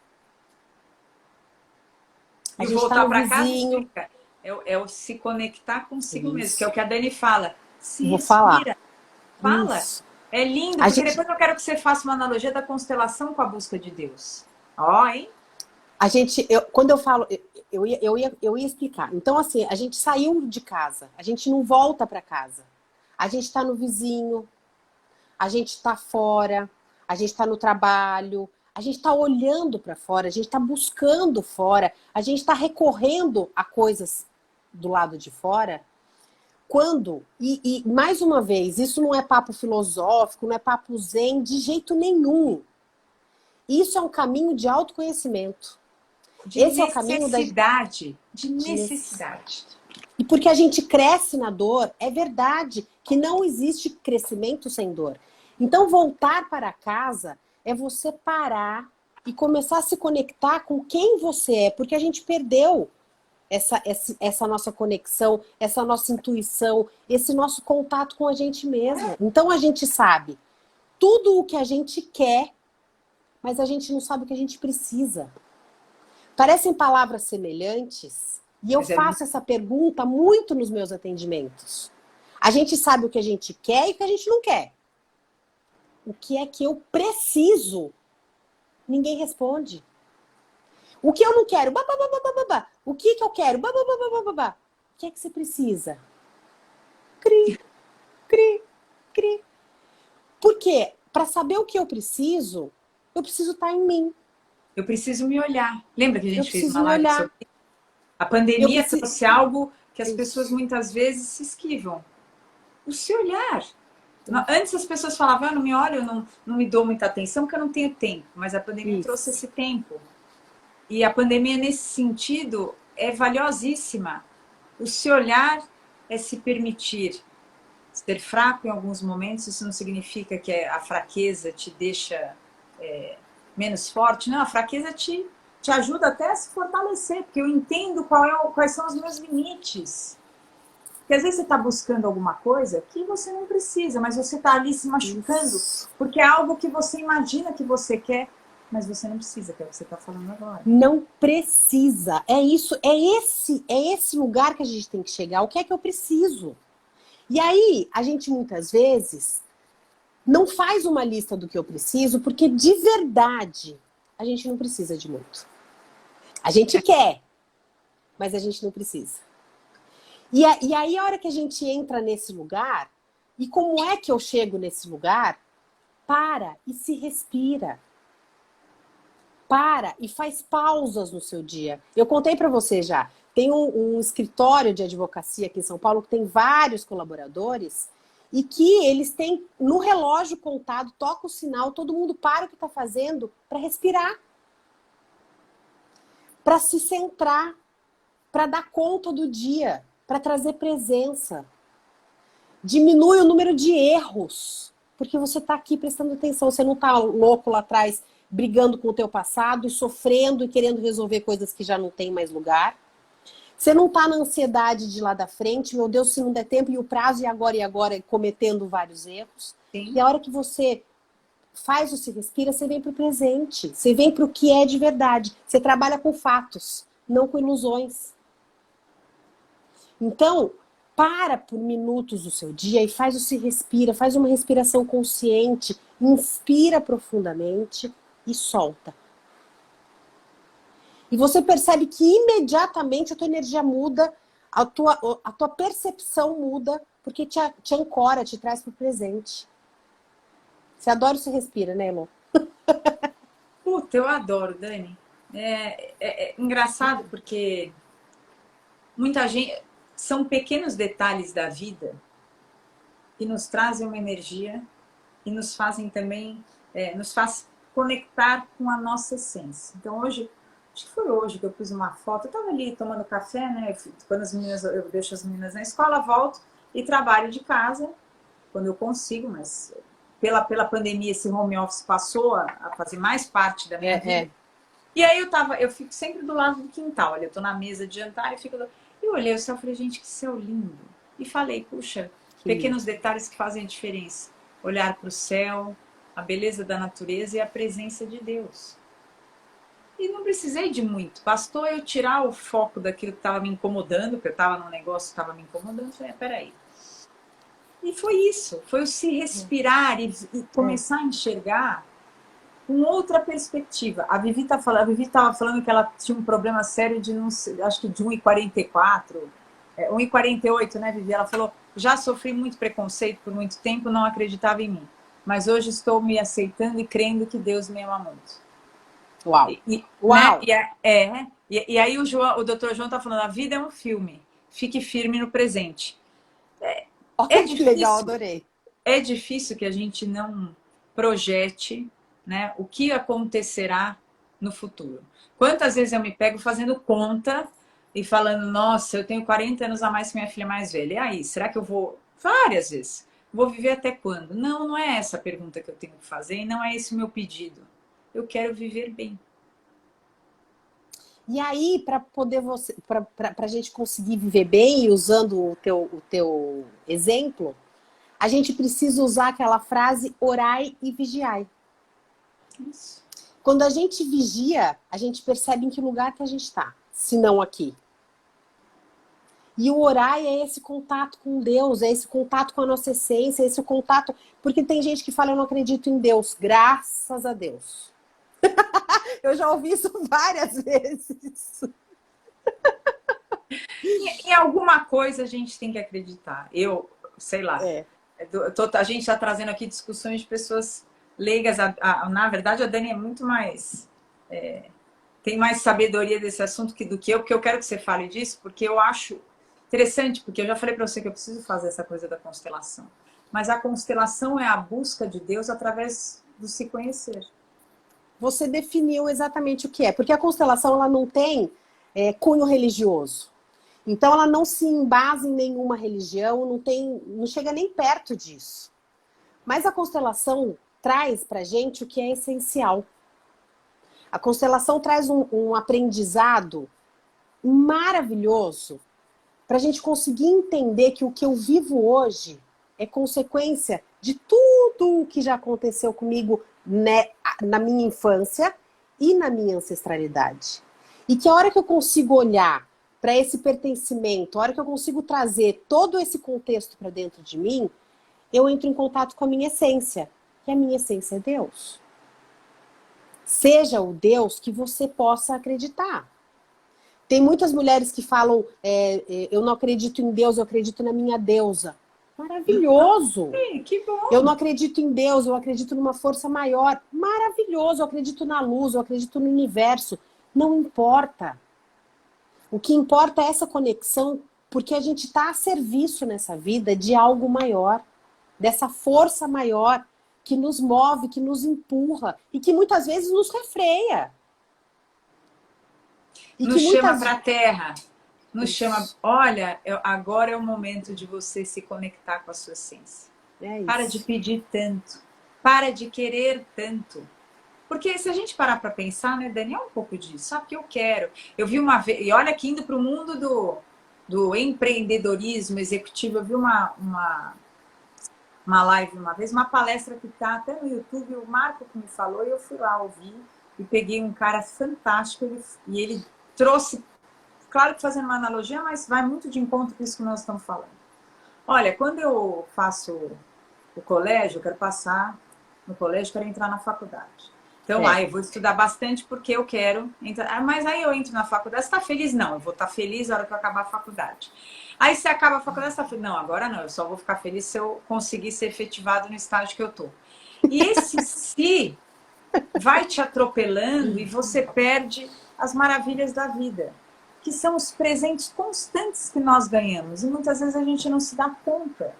A E gente está voltar no para casa, vizinho. explica. É o se conectar consigo mesmo, que é Isso. o que a Dani fala. Se Vou falar. respira, fala. Isso. É lindo, A porque gente, depois eu quero que você faça uma analogia da constelação com a busca de Deus. Ó, hein? quando eu falo, eu ia explicar. Então, assim, a gente saiu de casa, a gente não volta para casa. A gente está no vizinho, a gente está fora, a gente está no trabalho, a gente está olhando para fora, a gente está buscando fora, a gente está recorrendo a coisas do lado de fora. Quando, mais uma vez, isso não é papo filosófico, não é papo zen de jeito nenhum. Isso é um caminho de autoconhecimento. De Esse é o caminho da necessidade. De de necessidade. E porque a gente cresce na dor, é verdade que não existe crescimento sem dor. Então, voltar para casa é você parar e começar a se conectar com quem você é, porque a gente perdeu essa nossa conexão, essa nossa intuição, esse nosso contato com a gente mesmo. Então, a gente sabe tudo o que a gente quer, mas a gente não sabe o que a gente precisa. Parecem palavras semelhantes, e eu faço essa pergunta muito nos meus atendimentos. A gente sabe o que a gente quer e o que a gente não quer. O que é que eu preciso? Ninguém responde. O que eu não quero? O que eu quero? O que é que você precisa? Cri, cri, cri. Porque para saber o que eu preciso estar em mim. Eu preciso me olhar. Lembra que a gente fez uma Me live olhar. sobre isso? A pandemia trouxe algo que as pessoas muitas vezes se esquivam. O se olhar. Antes as pessoas falavam, não me olho, não me dou muita atenção porque eu não tenho tempo. Mas a pandemia trouxe esse tempo. E a pandemia, nesse sentido, é valiosíssima. O se olhar é se permitir ser fraco em alguns momentos. Isso não significa que a fraqueza te deixa menos forte. Não, a fraqueza te ajuda até a se fortalecer, porque eu entendo quais são os meus limites. Porque às vezes você está buscando alguma coisa que você não precisa, mas você está ali se machucando, porque é algo que você imagina que você quer, mas você não precisa, que é o que você está falando agora. Não precisa. É isso, é esse lugar que a gente tem que chegar. O que é que eu preciso? E aí, a gente muitas vezes não faz uma lista do que eu preciso, porque de verdade a gente não precisa de muito. A gente quer, mas a gente não precisa. E aí, a hora que a gente entra nesse lugar, e como é que eu chego nesse lugar? Para e se respira. Para e faz pausas no seu dia. Eu contei para você já. Tem um escritório de advocacia aqui em São Paulo que tem vários colaboradores e que eles têm no relógio contado, toca o sinal, todo mundo para o que está fazendo para respirar, para se centrar, para dar conta do dia, para trazer presença. Diminui o número de erros, porque você está aqui prestando atenção, você não está louco lá atrás brigando com o teu passado e sofrendo e querendo resolver coisas que já não tem mais lugar. Você não está na ansiedade de lá da frente, meu Deus, se não der tempo, e o prazo, e agora, cometendo vários erros. Sim. E a hora que você faz o se respira, você vem para o presente, você vem para o que é de verdade. Você trabalha com fatos, não com ilusões. Então, para por minutos do seu dia e faz o se respira, faz uma respiração consciente, inspira profundamente e solta. E você percebe que imediatamente a tua energia muda, a tua percepção muda, porque te ancora, te traz para o presente. Você adora o se respira, né, Elô? Puta, eu adoro, Dani. É engraçado porque muita gente... São pequenos detalhes da vida que nos trazem uma energia e nos fazem também... nos faz conectar com a nossa essência. Então hoje... Acho que foi hoje que eu pus uma foto. Eu tava ali tomando café, né? Quando eu deixo as meninas na escola, volto e trabalho de casa quando eu consigo, mas pela pandemia esse home office passou a fazer mais parte da minha vida. E aí eu fico sempre do lado do quintal. Olha, eu tô na mesa de jantar e fico E eu olhei o céu e falei, gente, que céu lindo. E falei, puxa, pequenos detalhes que fazem a diferença. Olhar para o céu, a beleza da natureza e a presença de Deus. E não precisei de muito. Bastou eu tirar o foco daquilo que estava me incomodando, porque eu estava num negócio que estava me incomodando. Falei, peraí. E foi isso. Foi o se respirar e começar a enxergar com outra perspectiva. A Vivi estava falando que ela tinha um problema sério de, não sei, acho que de 1,44, 1,48, né, Vivi? Ela falou, já sofri muito preconceito por muito tempo, não acreditava em mim. Mas hoje estou me aceitando e crendo que Deus me ama muito. Uau! Né? Uau! E aí o doutor João está falando, a vida é um filme, fique firme no presente. É Olha que legal, difícil, adorei. é difícil que a gente não projete, né, o que acontecerá no futuro. Quantas vezes eu me pego fazendo conta e falando, nossa, eu tenho 40 anos a mais que minha filha mais velha. E aí, será que eu vou... Várias vezes. Vou viver até quando? Não, não é essa a pergunta que eu tenho que fazer e não é esse o meu pedido. Eu quero viver bem. E aí, para poder você, para a gente conseguir viver bem, usando o teu exemplo, a gente precisa usar aquela frase orai e vigiai. Isso. Quando a gente vigia, a gente percebe em que lugar que a gente está, se não aqui. E o orai é esse contato com Deus, é esse contato com a nossa essência, é esse contato... Porque tem gente que fala, eu não acredito em Deus. Graças a Deus. Eu já ouvi isso várias vezes. Em alguma coisa a gente tem que acreditar. Eu, sei lá, a gente está trazendo aqui discussões de pessoas leigas. Na verdade, a Dani é muito mais... tem mais sabedoria desse assunto do que eu, porque eu quero que você fale disso, porque eu acho interessante, porque eu já falei para você que eu preciso fazer essa coisa da constelação. Mas a constelação é a busca de Deus através do se conhecer. Você definiu exatamente o que é, porque a constelação ela não tem cunho religioso. Então ela não se embasa em nenhuma religião, não chega nem perto disso. Mas a constelação traz pra gente o que é essencial. A constelação traz um aprendizado maravilhoso para a gente conseguir entender que o que eu vivo hoje é consequência de tudo o que já aconteceu comigo, né, na minha infância e na minha ancestralidade. E que a hora que eu consigo olhar para esse pertencimento, a hora que eu consigo trazer todo esse contexto para dentro de mim, eu entro em contato com a minha essência. E a minha essência é Deus. Seja o Deus que você possa acreditar. Tem muitas mulheres que falam, eu não acredito em Deus, eu acredito na minha deusa. Maravilhoso! Que bom! Eu não acredito em Deus, eu acredito numa força maior. Maravilhoso! Eu acredito na luz, eu acredito no universo. Não importa. O que importa é essa conexão, porque a gente está a serviço nessa vida de algo maior, dessa força maior que nos move, que nos empurra e que muitas vezes nos refreia. E nos que chama para a terra, nos Isso. chama, olha, agora é o momento de você se conectar com a sua essência. Para de pedir tanto, para de querer tanto. Porque se a gente parar para pensar, né, Dani, é um pouco disso, sabe o que eu quero? Eu vi uma vez, e olha que indo para o mundo do empreendedorismo executivo, eu vi uma live uma vez, uma palestra que está até no YouTube, o Marco que me falou, e eu fui lá ouvir, e peguei um cara fantástico, e ele trouxe, claro que fazendo uma analogia, mas vai muito de encontro com isso que nós estamos falando. Olha, quando eu faço o colégio, eu quero passar no colégio, quero entrar na faculdade. Então, eu vou estudar bastante porque eu quero entrar. Mas aí eu entro na faculdade, você está feliz? Não, eu vou estar feliz na hora que eu acabar a faculdade. Aí você acaba a faculdade, você está feliz? Não, agora não, eu só vou ficar feliz se eu conseguir ser efetivado no estágio que eu estou. E esse se vai te atropelando e você perde as maravilhas da vida, que são os presentes constantes que nós ganhamos. E muitas vezes a gente não se dá conta.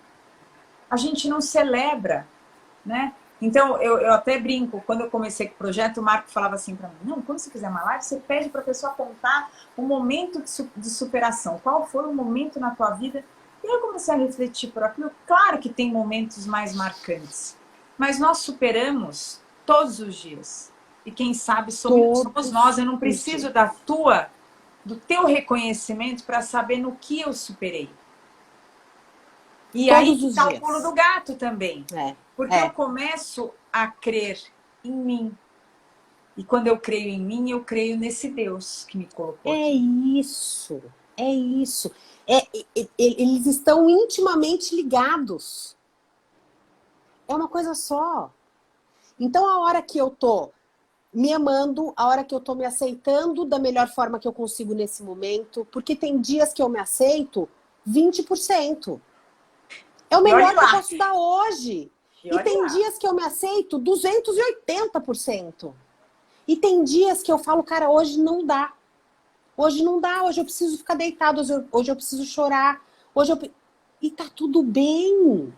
A gente não celebra, né? Então, eu até brinco, quando eu comecei com o projeto, o Marco falava assim para mim, não, quando você fizer uma live, você pede para a pessoa apontar um momento de superação. Qual foi o momento na tua vida? E eu comecei a refletir por aquilo. Claro que tem momentos mais marcantes, mas nós superamos todos os dias. E quem sabe somos nós. Eu não preciso da tua do teu reconhecimento para saber no que eu superei. E Todos aí os está o dias. pulo do gato também. É, Porque eu começo a crer em mim. E quando eu creio em mim, eu creio nesse Deus que me colocou é aqui. isso, é isso. Eles estão intimamente ligados. É uma coisa só. Então, a hora que eu tô me amando, a hora que eu tô me aceitando da melhor forma que eu consigo nesse momento, porque tem dias que eu me aceito 20%. É o E olhe melhor que eu lá. posso dar hoje. E E olhe tem lá. dias que eu me aceito 280%. E tem dias que eu falo, cara, hoje não dá. Hoje não dá, hoje eu preciso ficar deitado, hoje eu preciso chorar. Hoje eu... E tá tudo bem.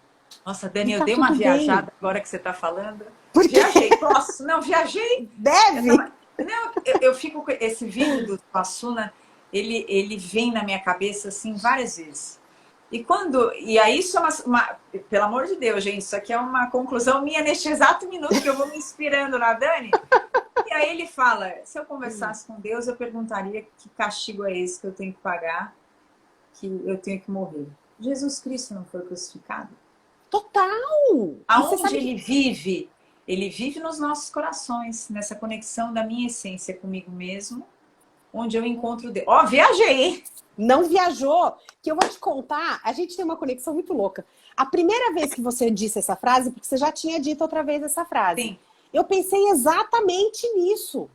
Nossa, E Dani, eu tá dei uma tudo bem. viajada agora que você está falando. Porque Viajei, posso? Não, viajei. Eu deve. tava... Não, eu fico com esse vídeo do Suassuna, ele vem na minha cabeça assim várias vezes. E aí isso é pelo amor de Deus, gente, isso aqui é uma conclusão minha neste exato minuto que eu vou me inspirando na Dani. E aí ele fala, se eu conversasse com Deus, eu perguntaria que castigo é esse que eu tenho que pagar, que eu tenho que morrer. Jesus Cristo não foi crucificado? Total. E você Aonde sabe que ele vive nos nossos corações, nessa conexão da minha essência comigo mesmo, onde eu encontro Deus. Ó, viajei, hein? não viajou, que eu vou te contar, a gente tem uma conexão muito louca. A primeira vez que você disse essa frase, porque você já tinha dito outra vez essa frase, Sim. eu pensei exatamente nisso.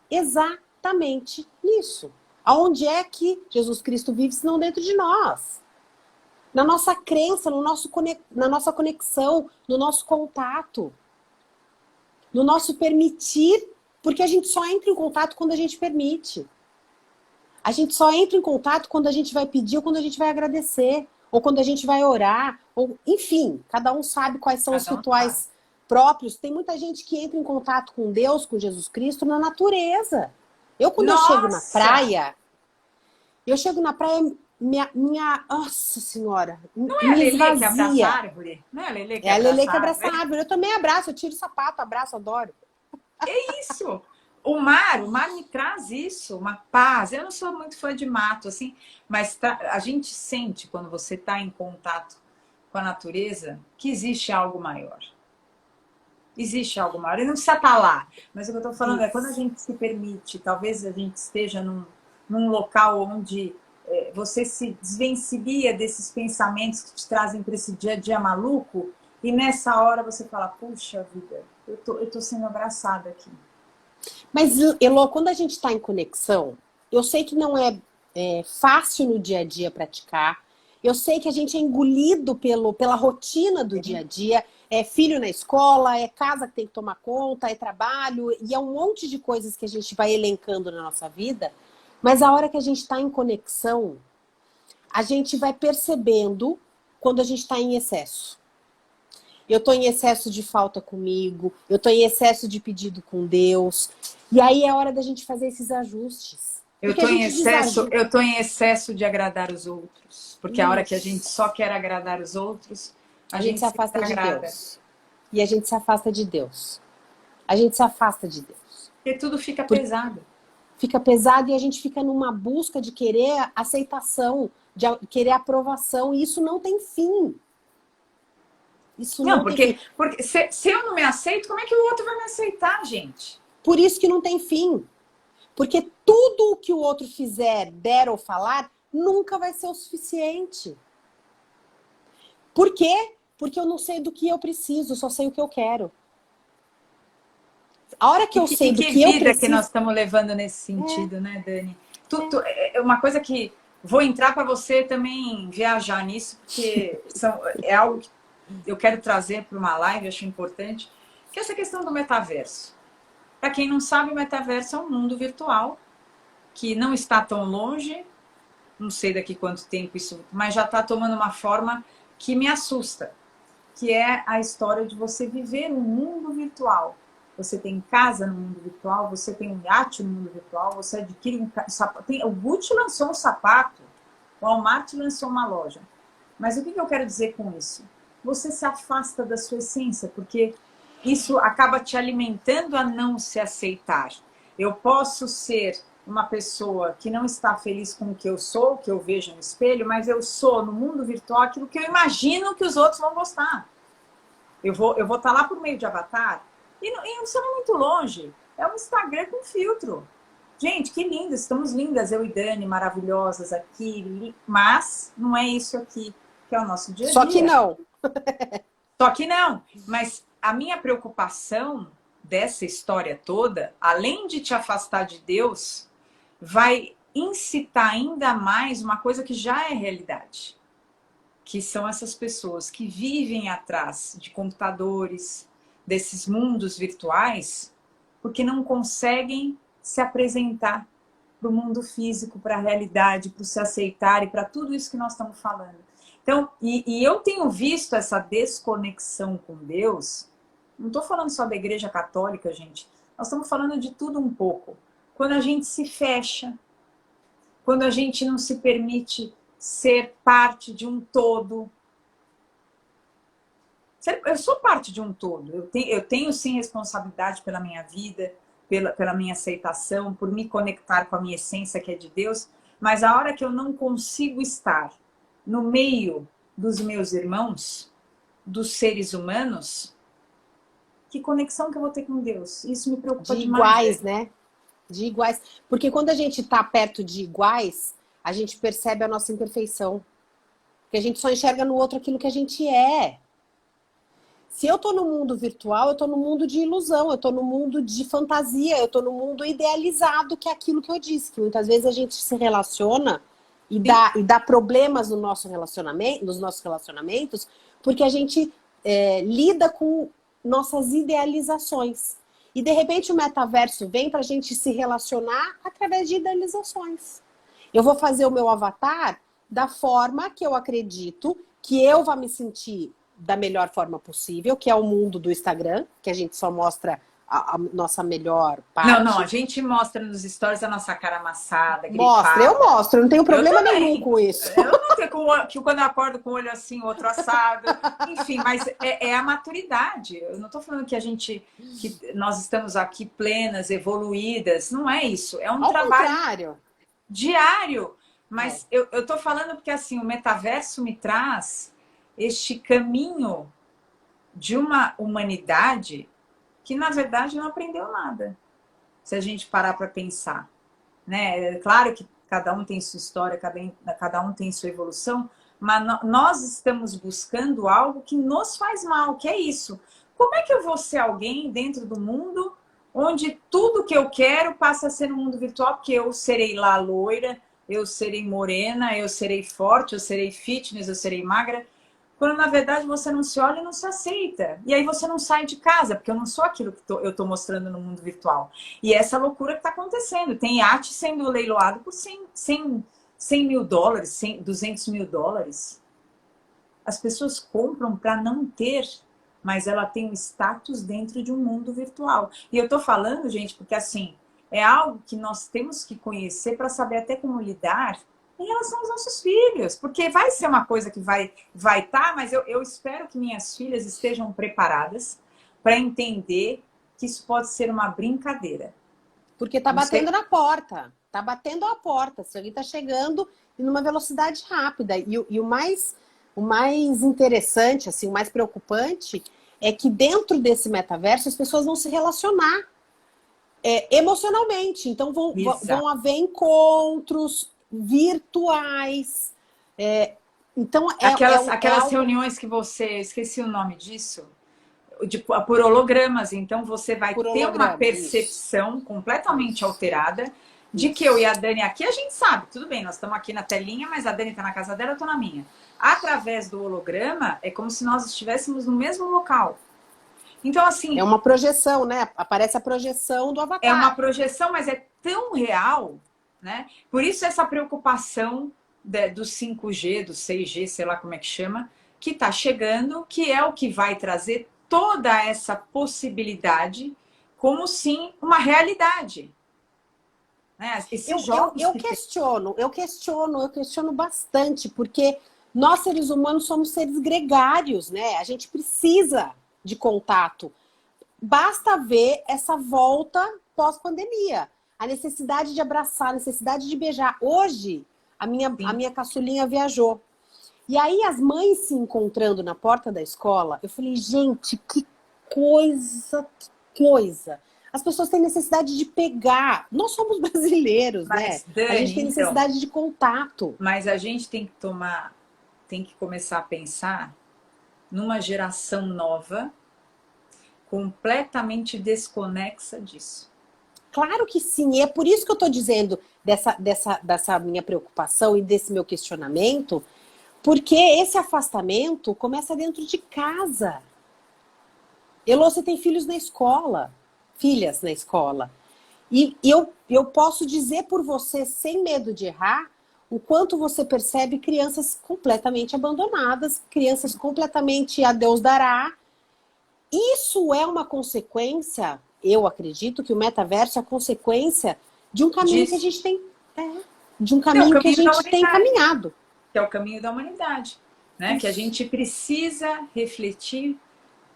Exatamente nisso. Aonde é que Jesus Cristo vive, se não dentro de nós? Na nossa crença, na nossa conexão, no nosso contato, no nosso permitir, porque a gente só entra em contato quando a gente permite. A gente só entra em contato quando a gente vai pedir ou quando a gente vai agradecer, ou quando a gente vai orar, ou enfim, cada um sabe quais são os Cada um sabe. rituais próprios. Tem muita gente que entra em contato com Deus, com Jesus Cristo, na natureza. Quando Nossa! eu chego na praia, nossa senhora, Não é a me Lelê que abraça a esvazia. árvore? Não é a Lelê que É a Lelê abraça que a abraça a árvore? árvore. Eu também abraço, eu tiro o sapato, abraço, adoro. É isso! O mar me traz isso, uma paz. Eu não sou muito fã de mato, assim, mas a gente sente quando você está em contato com a natureza que existe algo maior. Existe algo maior. E não precisa estar lá. Mas o que eu estou falando é quando a Isso. gente se permite, talvez a gente esteja num local onde você se desvencilha desses pensamentos que te trazem para esse dia a dia maluco, e nessa hora você fala, puxa vida, eu tô sendo abraçada aqui. Mas, Elô, quando a gente está em conexão, eu sei que não é fácil no dia a dia praticar. Eu sei que a gente é engolido pela rotina do dia a dia. É filho na escola, é casa que tem que tomar conta, é trabalho, e é um monte de coisas que a gente vai elencando na nossa vida. Mas a hora que a gente está em conexão, a gente vai percebendo quando a gente está em excesso. Eu estou em excesso de falta comigo, eu estou em excesso de pedido com Deus. E aí é hora da gente fazer esses ajustes. Porque a gente desajusta. Eu tô em excesso de agradar os outros. Porque a hora que a gente Isso. só quer agradar os outros, a A gente gente se se afasta de desagrada. Deus. E a gente se afasta de Deus. A gente se afasta de Deus. Porque tudo fica Porque pesado. fica pesado e a gente fica numa busca de querer aceitação, de querer aprovação. E isso não tem fim. Isso Não, não tem fim. porque se eu não me aceito, como é que o outro vai me aceitar, gente? Por isso que não tem fim. Porque tudo o que o outro fizer, der ou falar, nunca vai ser o suficiente. Por quê? Porque eu não sei do que eu preciso, só sei o que eu quero. A hora que eu sei do Que que eu vida que nós preciso. estamos levando nesse sentido, né, Dani? É uma coisa que vou entrar para você também viajar nisso, porque é algo que eu quero trazer para uma live, acho importante, que é essa questão do metaverso. Para quem não sabe, o metaverso é um mundo virtual que não está tão longe, não sei daqui quanto tempo isso, mas já está tomando uma forma que me assusta, que é a história de você viver um mundo virtual. Você tem casa no mundo virtual, você tem um iate no mundo virtual, você adquire um sapato. O Gucci lançou um sapato, o Walmart lançou uma loja. Mas o que eu quero dizer com isso? Você se afasta da sua essência, porque isso acaba te alimentando a não se aceitar. Eu posso ser uma pessoa que não está feliz com o que eu sou, o que eu vejo no espelho, mas eu sou no mundo virtual aquilo que eu imagino que os outros vão gostar. Eu vou estar lá por meio de avatar e não sendo muito longe. É um Instagram com filtro. Gente, que lindo, estamos lindas, eu e Dani, maravilhosas aqui, mas não é isso aqui que é o nosso dia a dia. Só que não. Só que não. Mas a minha preocupação dessa história toda, além de te afastar de Deus, vai incitar ainda mais uma coisa que já é realidade, que são essas pessoas que vivem atrás de computadores, desses mundos virtuais, porque não conseguem se apresentar para o mundo físico, para a realidade, para se aceitar e para tudo isso que nós estamos falando. Então, e eu tenho visto essa desconexão com Deus, não estou falando só da Igreja Católica, gente, nós estamos falando de tudo um pouco. Quando a gente se fecha, quando a gente não se permite ser parte de um todo. Eu sou parte de um todo. Eu tenho sim responsabilidade pela minha vida, pela minha aceitação, por me conectar com a minha essência que é de Deus, mas a hora que eu não consigo estar no meio dos meus irmãos, dos seres humanos, que conexão que eu vou ter com Deus? Isso me preocupa demais. De iguais, né? De iguais. Porque quando a gente está perto de iguais, a gente percebe a nossa imperfeição. Porque a gente só enxerga no outro aquilo que a gente é. Se eu tô no mundo virtual, eu tô no mundo de ilusão, eu tô no mundo de fantasia, eu tô no mundo idealizado, que é aquilo que eu disse, que muitas vezes a gente se relaciona e dá problemas no nosso relacionamento, nos nossos relacionamentos, porque a gente lida com nossas idealizações. E de repente o metaverso vem pra gente se relacionar através de idealizações. Eu vou fazer o meu avatar da forma que eu acredito que eu vá me sentir da melhor forma possível, que é o mundo do Instagram, que a gente só mostra a nossa melhor parte. Não, a gente mostra nos stories a nossa cara amassada, gripada. Mostra, eu mostro, não tenho problema nenhum com isso. Eu não tenho quando eu acordo com o olho assim, o outro assado, enfim, mas é a maturidade. Eu não estou falando que nós estamos aqui plenas, evoluídas, não é isso. É um Ao trabalho contrário. Diário. Mas eu estou falando porque assim, o metaverso me traz este caminho de uma humanidade que, na verdade, não aprendeu nada. Se a gente parar para pensar. Né? É claro que cada um tem sua história, cada um tem sua evolução, mas nós estamos buscando algo que nos faz mal, que é isso. Como é que eu vou ser alguém dentro do mundo onde tudo que eu quero passa a ser no mundo virtual, porque eu serei lá loira, eu serei morena, eu serei forte, eu serei fitness, eu serei magra, quando na verdade você não se olha e não se aceita. E aí você não sai de casa, porque eu não sou aquilo que eu estou mostrando no mundo virtual. E essa loucura que está acontecendo. Tem iate sendo leiloado por 100 mil dólares, 200 mil dólares. As pessoas compram para não ter, mas ela tem um status dentro de um mundo virtual. E eu estou falando, gente, porque assim, é algo que nós temos que conhecer para saber até como lidar em relação aos nossos filhos, porque vai ser uma coisa que vai estar, mas eu espero que minhas filhas estejam preparadas para entender que isso pode ser uma brincadeira. Porque tá batendo na porta, tá batendo a porta, se alguém tá chegando numa velocidade rápida. E o mais interessante, assim, o mais preocupante é que dentro desse metaverso as pessoas vão se relacionar emocionalmente, então vão haver encontros virtuais. Então aquelas reuniões que você, esqueci o nome disso, por hologramas. Então você vai ter uma percepção completamente alterada de que eu e a Dani aqui, a gente sabe, tudo bem, nós estamos aqui na telinha, mas a Dani está na casa dela, eu estou na minha. Através do holograma, é como se nós estivéssemos no mesmo local. Então, assim... É uma projeção, né? Aparece a projeção do avatar. É uma projeção, mas é tão real, né? Por isso essa preocupação do 5G, do 6G, sei lá como é que chama, que está chegando, que é o que vai trazer toda essa possibilidade como, sim, uma realidade. Né? Eu questiono bastante, porque nós, seres humanos, somos seres gregários, né? A gente precisa de contato. Basta ver essa volta pós-pandemia. a necessidade de abraçar, a necessidade de beijar. Hoje, a minha caçulinha viajou. E aí as mães se encontrando na porta da escola, eu falei, gente, que coisa. As pessoas têm necessidade de pegar. Nós somos brasileiros, né? Mas, Dani, A gente tem necessidade de contato. Mas a gente tem que começar a pensar numa geração nova, completamente desconexa disso. Claro que sim, e é por isso que eu estou dizendo dessa minha preocupação e desse meu questionamento, porque esse afastamento começa dentro de casa. Elô, você tem filhos na escola, filhas na escola. E eu posso dizer por você, sem medo de errar, o quanto você percebe crianças completamente abandonadas, crianças completamente a Deus dará. Isso é uma consequência, eu acredito que o metaverso é a consequência de um caminho que a gente tem. De um caminho que a gente tem caminhado. Que é o caminho da humanidade. Né? Que a gente precisa refletir,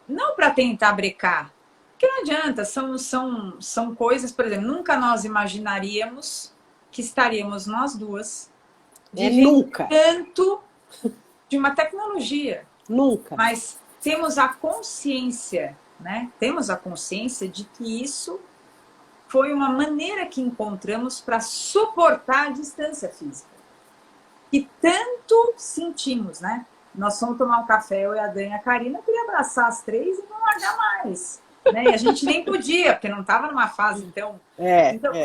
não para tentar brecar, porque não adianta, são coisas, por exemplo, nunca nós imaginaríamos que estaríamos nós duas nunca tanto de uma tecnologia. Nunca. Mas temos a consciência, né? Temos a consciência de que isso foi uma maneira que encontramos para suportar a distância física. E tanto sentimos, né? Nós fomos tomar um café, eu e a Dani e a Karina, eu queria abraçar as três e não largar mais. Né? E a gente nem podia, porque não estava numa fase então...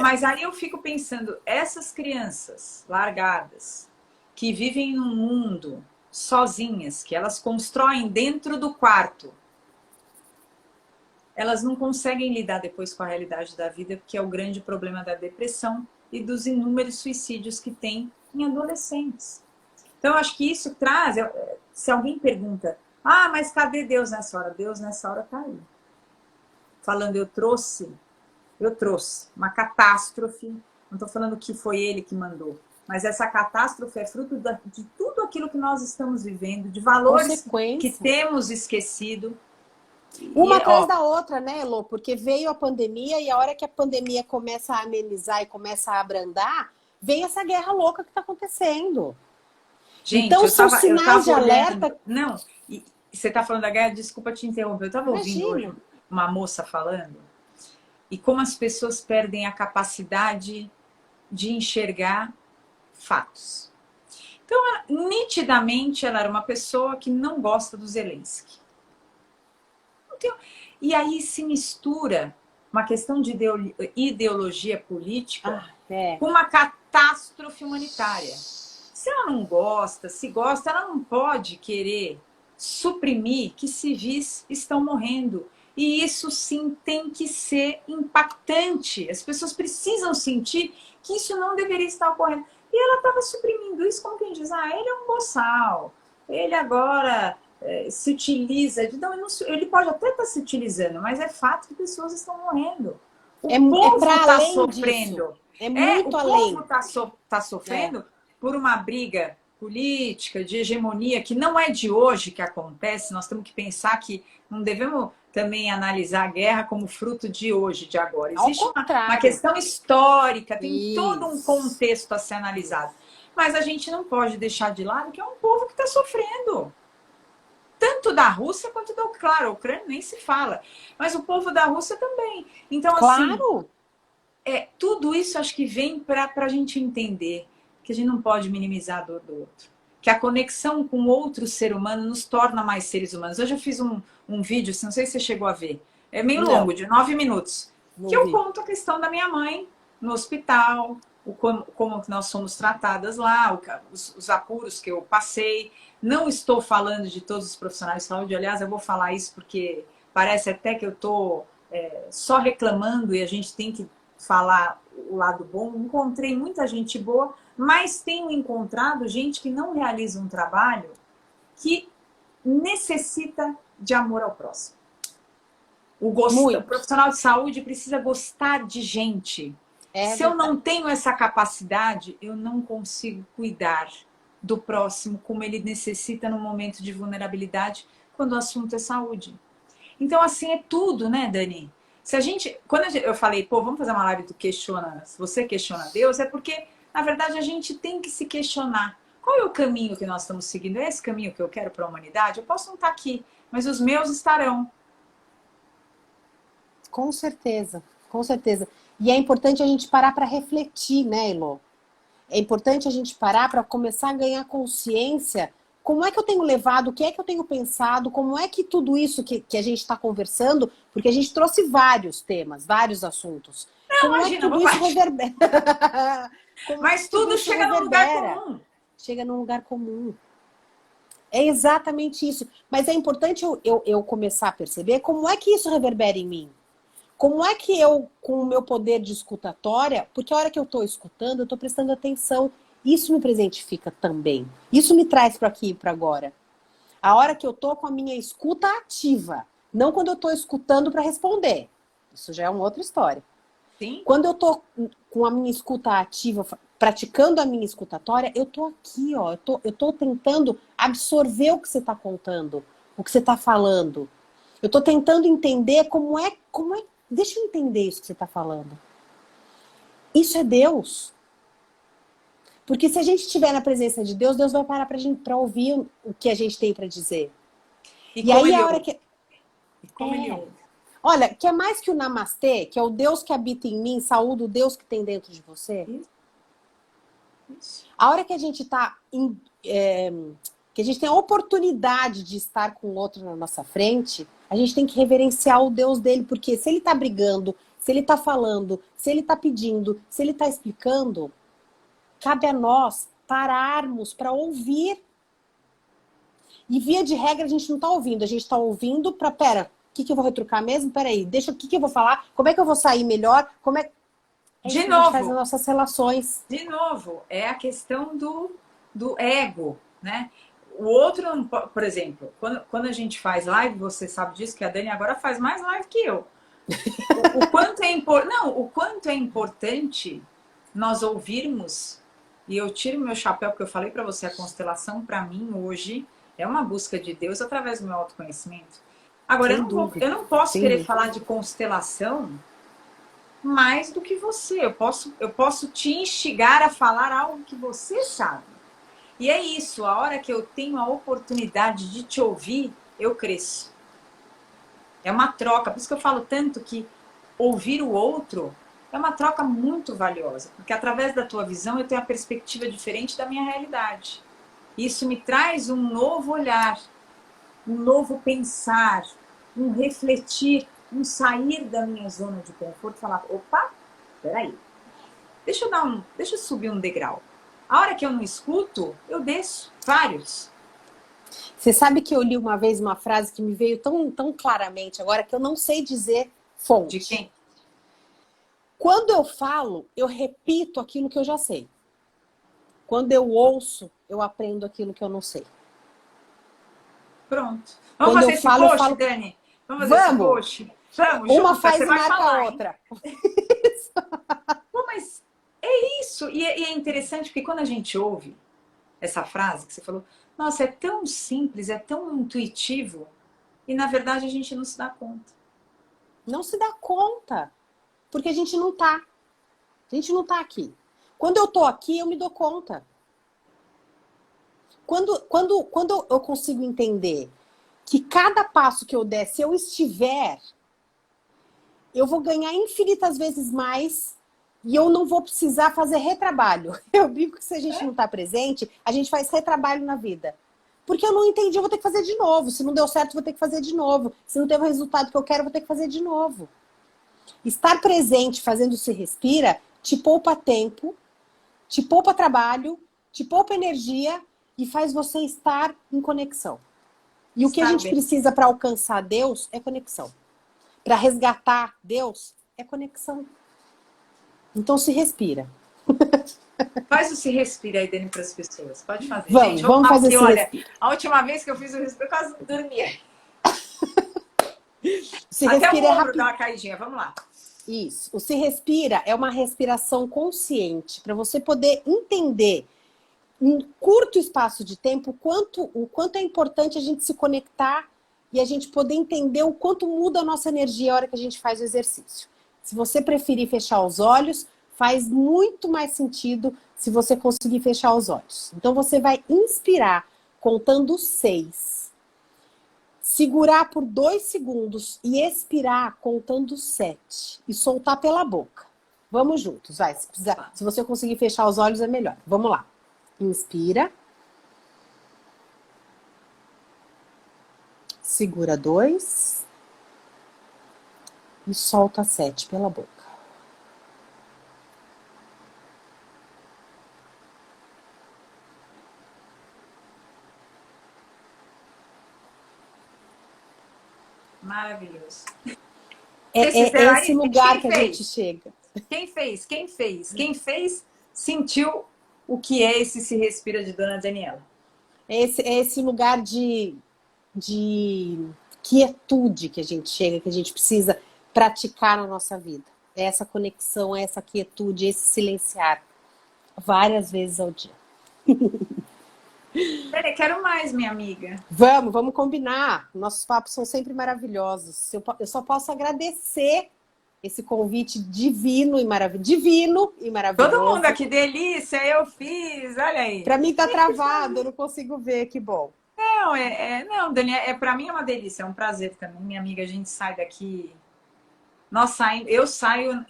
Mas aí eu fico pensando, essas crianças largadas, que vivem num mundo sozinhas, que elas constroem dentro do quarto, elas não conseguem lidar depois com a realidade da vida, porque é o grande problema da depressão e dos inúmeros suicídios que tem em adolescentes. Então, eu acho que isso traz... Se alguém pergunta, mas cadê Deus nessa hora? Deus nessa hora está aí. Falando, eu trouxe uma catástrofe. Não estou falando que foi ele que mandou. Mas essa catástrofe é fruto de tudo aquilo que nós estamos vivendo, de valores que temos esquecido. Uma atrás da outra, né, Elô? Porque veio a pandemia e a hora que a pandemia começa a amenizar e começa a abrandar, vem essa guerra louca que está acontecendo. Gente, então, são sinais de alerta. Não, e você está falando da guerra, desculpa te interromper. Eu estava ouvindo hoje uma moça falando e como as pessoas perdem a capacidade de enxergar fatos. Então, nitidamente, ela era uma pessoa que não gosta do Zelensky. E aí se mistura uma questão de ideologia política com uma catástrofe humanitária. Se ela não gosta, se gosta, ela não pode querer suprimir que civis estão morrendo. E isso sim tem que ser impactante. As pessoas precisam sentir que isso não deveria estar ocorrendo. E ela estava suprimindo isso como quem diz, ele é um boçal. Ele agora se utiliza. Não, ele pode até estar se utilizando, mas é fato que pessoas estão morrendo. O povo está sofrendo. É muito além. O povo está sofrendo por uma briga política, de hegemonia, que não é de hoje que acontece. Nós temos que pensar que não devemos também analisar a guerra como fruto de hoje, de agora. Existe uma questão histórica, tem todo um contexto a ser analisado. Mas a gente não pode deixar de lado que é um povo que está sofrendo. Tanto da Rússia quanto da Ucrânia. Claro, a Ucrânia nem se fala. Mas o povo da Rússia também. Então, assim, tudo isso acho que vem para a gente entender que a gente não pode minimizar a dor do outro. Que a conexão com outro ser humano nos torna mais seres humanos. Hoje eu fiz um vídeo, não sei se você chegou a ver. É meio longo, de 9 minutos. Que eu conto a questão da minha mãe no hospital, como nós somos tratadas lá, os apuros que eu passei. Não estou falando de todos os profissionais de saúde. Aliás, eu vou falar isso porque parece até que eu estou só reclamando e a gente tem que falar o lado bom. Encontrei muita gente boa, mas tenho encontrado gente que não realiza um trabalho que necessita de amor ao próximo. O profissional de saúde precisa gostar de gente. Se eu não tenho essa capacidade, eu não consigo cuidar do próximo como ele necessita no momento de vulnerabilidade, quando o assunto é saúde. Então, assim, é tudo, né, Dani? Se a gente, eu falei, pô, vamos fazer uma live do questiona, se você questiona Deus, é porque, na verdade, a gente tem que se questionar. Qual é o caminho que nós estamos seguindo? É esse caminho que eu quero para a humanidade? Eu posso não estar aqui, mas os meus estarão. Com certeza, com certeza. E é importante a gente parar para refletir, né, Elô? É importante a gente parar para começar a ganhar consciência. Como é que eu tenho levado, o que é que eu tenho pensado, como é que tudo isso que a gente está conversando, porque a gente trouxe vários temas, vários assuntos. Não, Como é que imagina, tudo isso reverbera? Como é mas que tudo tudo isso chega num lugar reverbera? comum. Chega num lugar comum. É exatamente isso. Mas é importante eu começar a perceber como é que isso reverbera em mim. Como é que eu, com o meu poder de escutatória, porque a hora que eu estou escutando, eu estou prestando atenção, isso me presentifica também. Isso me traz para aqui e para agora. A hora que eu estou com a minha escuta ativa, não quando eu estou escutando para responder. Isso já é uma outra história. Sim. Quando eu estou com a minha escuta ativa, praticando a minha escutatória, eu estou aqui, ó, eu tô tentando absorver o que você está contando, o que você está falando. Eu estou tentando entender como é. Deixa eu entender isso que você está falando. Isso é Deus. Porque se a gente estiver na presença de Deus, Deus vai parar para ouvir o que a gente tem para dizer. E aí ele a hora ouve. que. E como ele ouve. Olha, que é mais que o namastê, que é o Deus que habita em mim, saúde o Deus que tem dentro de você. Isso. A hora que a gente está que a gente tem a oportunidade de estar com o outro na nossa frente, a gente tem que reverenciar o Deus dele, porque se ele está brigando, se ele está falando, se ele está pedindo, se ele está explicando, cabe a nós pararmos para ouvir. E via de regra a gente não está ouvindo, a gente está ouvindo para, pera, o que eu vou retrucar mesmo? Peraí, deixa o que eu vou falar, como é que eu vou sair melhor, como é De isso que a gente faz nas novo, nossas relações. de novo, é a questão do ego, né? O outro, não por exemplo, quando a gente faz live, você sabe disso, que a Dani agora faz mais live que eu. O quanto é o quanto é importante nós ouvirmos, e eu tiro meu chapéu, porque eu falei para você, a constelação para mim hoje é uma busca de Deus através do meu autoconhecimento. Agora, Sem dúvida. eu não posso Sem querer dúvida. falar de constelação mais do que você. Eu posso te instigar a falar algo que você sabe. E é isso, a hora que eu tenho a oportunidade de te ouvir, eu cresço. É uma troca, por isso que eu falo tanto que ouvir o outro é uma troca muito valiosa, porque através da tua visão eu tenho a perspectiva diferente da minha realidade. Isso me traz um novo olhar, um novo pensar, um refletir, um sair da minha zona de conforto e falar, opa, peraí, deixa eu subir um degrau. A hora que eu não escuto, eu desço, vários. Você sabe que eu li uma vez uma frase que me veio tão claramente agora que eu não sei dizer fonte. De quem? Quando eu falo, eu repito aquilo que eu já sei. Quando eu ouço, eu aprendo aquilo que eu não sei. Pronto. Vamos Quando fazer eu esse falo, post, eu falo... Dani? Vamos fazer esse post? Vamos, Uma juntas, faz você e vai marca falar, a outra. Pô, mas é isso. E é interessante porque quando a gente ouve essa frase que você falou, nossa, é tão simples, é tão intuitivo, e na verdade a gente não se dá conta. Não se dá conta. Porque a gente não tá. A gente não tá aqui. Quando eu tô aqui, eu me dou conta. Quando eu consigo entender que cada passo que eu der, se eu estiver, eu vou ganhar infinitas vezes mais e eu não vou precisar fazer retrabalho. Eu brinco que se a gente não está presente, a gente faz retrabalho na vida. Porque eu não entendi, eu vou ter que fazer de novo. Se não deu certo, eu vou ter que fazer de novo. Se não teve o resultado que eu quero, eu vou ter que fazer de novo. Estar presente fazendo se respira te poupa tempo, te poupa trabalho, te poupa energia e faz você estar em conexão. E o que a gente precisa para alcançar Deus é conexão. Para resgatar Deus é conexão. Então se respira. Faz o se respira aí, Dani, para as pessoas. Pode fazer. Vamos, gente, vamos fazer porque, se olha, respira. a última vez que eu fiz o respiro, eu quase dormia. Se Até respira o é ombro rápido. dá uma caidinha. Vamos lá. Isso. O se respira é uma respiração consciente para você poder entender em curto espaço de tempo o quanto é importante a gente se conectar e a gente poder entender o quanto muda a nossa energia a hora que a gente faz o exercício. Se você preferir fechar os olhos, faz muito mais sentido se você conseguir fechar os olhos. Então você vai inspirar contando 6. Segurar por 2 segundos e expirar contando 7. E soltar pela boca. Vamos juntos, vai. Se você conseguir fechar os olhos é melhor. Vamos lá. Inspira. Segura 2. E solta 7 pela boca. Maravilhoso. É esse lugar que a gente chega. Quem fez? Quem fez sentiu o que é esse Se Respira de Dona Daniela. É esse lugar de quietude que a gente chega, que a gente precisa praticar na nossa vida. É essa conexão, é essa quietude, esse silenciar várias vezes ao dia. Peraí, quero mais, minha amiga. Vamos combinar. Nossos papos são sempre maravilhosos. Eu só posso agradecer esse convite divino e maravilhoso. Todo mundo aqui, delícia, eu fiz, olha aí. Pra mim tá travado, eu não consigo ver, que bom. Não, Daniela, pra mim é uma delícia, é um prazer também. Minha amiga, a gente sai daqui, eu saio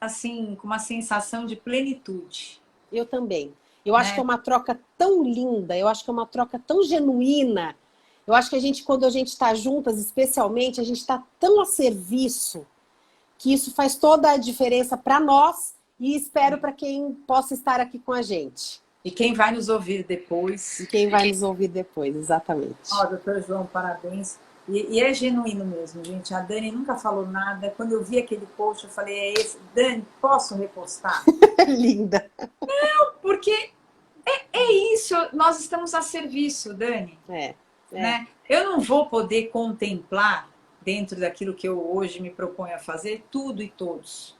assim, com uma sensação de plenitude. Eu também. Eu acho que é uma troca tão linda, eu acho que é uma troca tão genuína. Eu acho que quando a gente está juntas, especialmente, a gente está tão a serviço que isso faz toda a diferença para nós e espero para quem possa estar aqui com a gente. E quem vai nos ouvir depois. Exatamente. Doutor João, parabéns. E é genuíno mesmo, gente. A Dani nunca falou nada. Quando eu vi aquele post, eu falei, é esse. Dani, posso repostar? Linda. Não, porque é isso. Nós estamos a serviço, Dani. Né? Eu não vou poder contemplar, dentro daquilo que eu hoje me proponho a fazer, tudo e todos.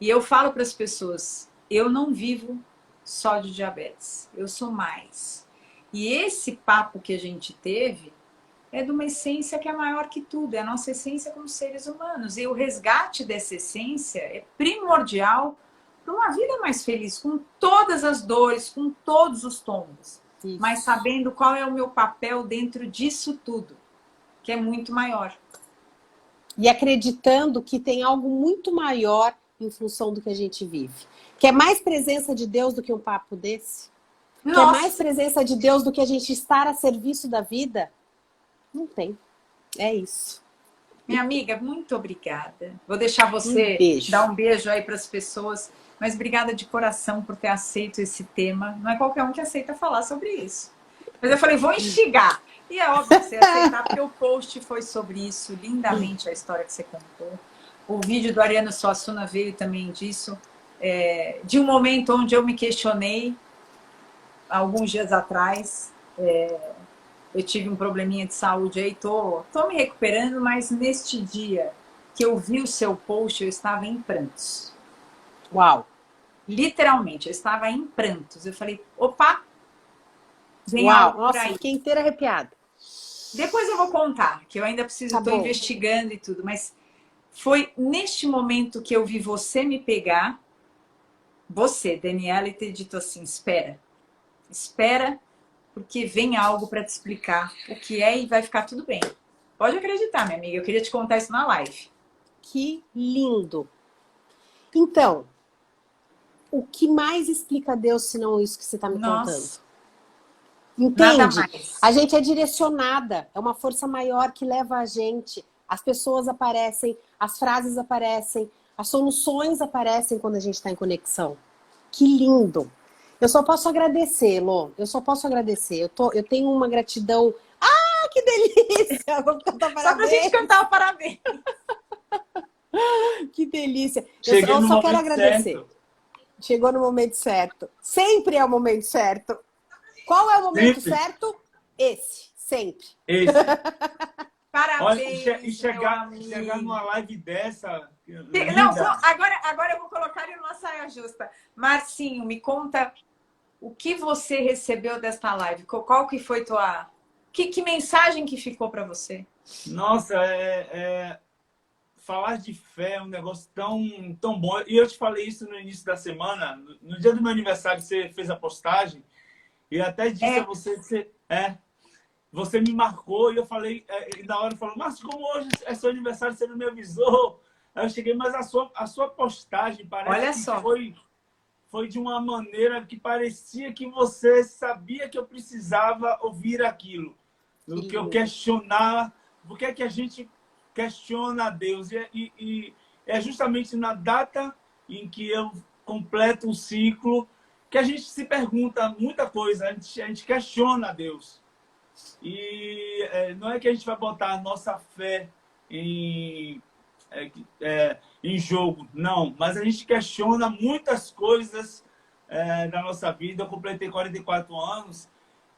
E eu falo para as pessoas, eu não vivo só de diabetes. Eu sou mais. E esse papo que a gente teve é de uma essência que é maior que tudo, é a nossa essência como seres humanos. E o resgate dessa essência é primordial para uma vida mais feliz, com todas as dores, com todos os tombos. Isso. Mas sabendo qual é o meu papel dentro disso tudo, que é muito maior. E acreditando que tem algo muito maior em função do que a gente vive. Que é mais presença de Deus do que um papo desse? Nossa. Que é mais presença de Deus do que a gente estar a serviço da vida? Não tem. É isso. Minha amiga, muito obrigada. Vou deixar você dar um beijo aí para as pessoas, mas obrigada de coração por ter aceito esse tema. Não é qualquer um que aceita falar sobre isso. Mas eu falei, vou instigar. E é óbvio que você aceitar, porque o post foi sobre isso, lindamente a história que você contou. O vídeo do Ariano Suassuna veio também disso, de um momento onde eu me questionei, alguns dias atrás. Eu tive um probleminha de saúde aí, tô me recuperando, mas neste dia que eu vi o seu post, eu estava em prantos. Uau! Literalmente, eu estava em prantos. Eu falei, opa, vem Uau, algo por aí. Fiquei inteira arrepiada. Depois eu vou contar, que eu ainda preciso, estou investigando e tudo, mas foi neste momento que eu vi você me pegar, você, Daniela, e ter dito assim, espera, porque vem algo para te explicar o que é e vai ficar tudo bem. Pode acreditar, minha amiga, eu queria te contar isso na live. Que lindo! Então, o que mais explica Deus se não isso que você está me contando? Entende? A gente é direcionada, é uma força maior que leva a gente. As pessoas aparecem, as frases aparecem, as soluções aparecem quando a gente está em conexão. Que lindo! Eu só posso agradecer, Lô. Eu só posso agradecer. Eu tenho uma gratidão. Ah, que delícia! Vamos cantar parabéns. Só pra gente cantar o parabéns. Que delícia. Eu só quero agradecer. Certo. Chegou no momento certo. Sempre é o momento certo. Qual é o momento certo? Esse. Sempre. Esse. Parabéns. Olha, e chegar numa live dessa. Não, agora eu vou colocar ele numa saia justa. Marcinho, me conta o que você recebeu desta live. Qual que foi tua Que mensagem que ficou para você? Nossa, falar de fé é um negócio tão bom. E eu te falei isso no início da semana, no dia do meu aniversário, você fez a postagem, e até disse a você que você me marcou, e eu falei, e na hora eu falei, mas como hoje é seu aniversário, você não me avisou? Aí eu cheguei, mas a sua postagem parece Olha que só. foi de uma maneira que parecia que você sabia que eu precisava ouvir aquilo. Do que eu questionar, por que é que a gente questiona a Deus? E é justamente na data em que eu completo um ciclo que a gente se pergunta muita coisa, a gente questiona a Deus. E não é que a gente vai botar a nossa fé em, em jogo, não. Mas a gente questiona muitas coisas da nossa vida. Eu completei 44 anos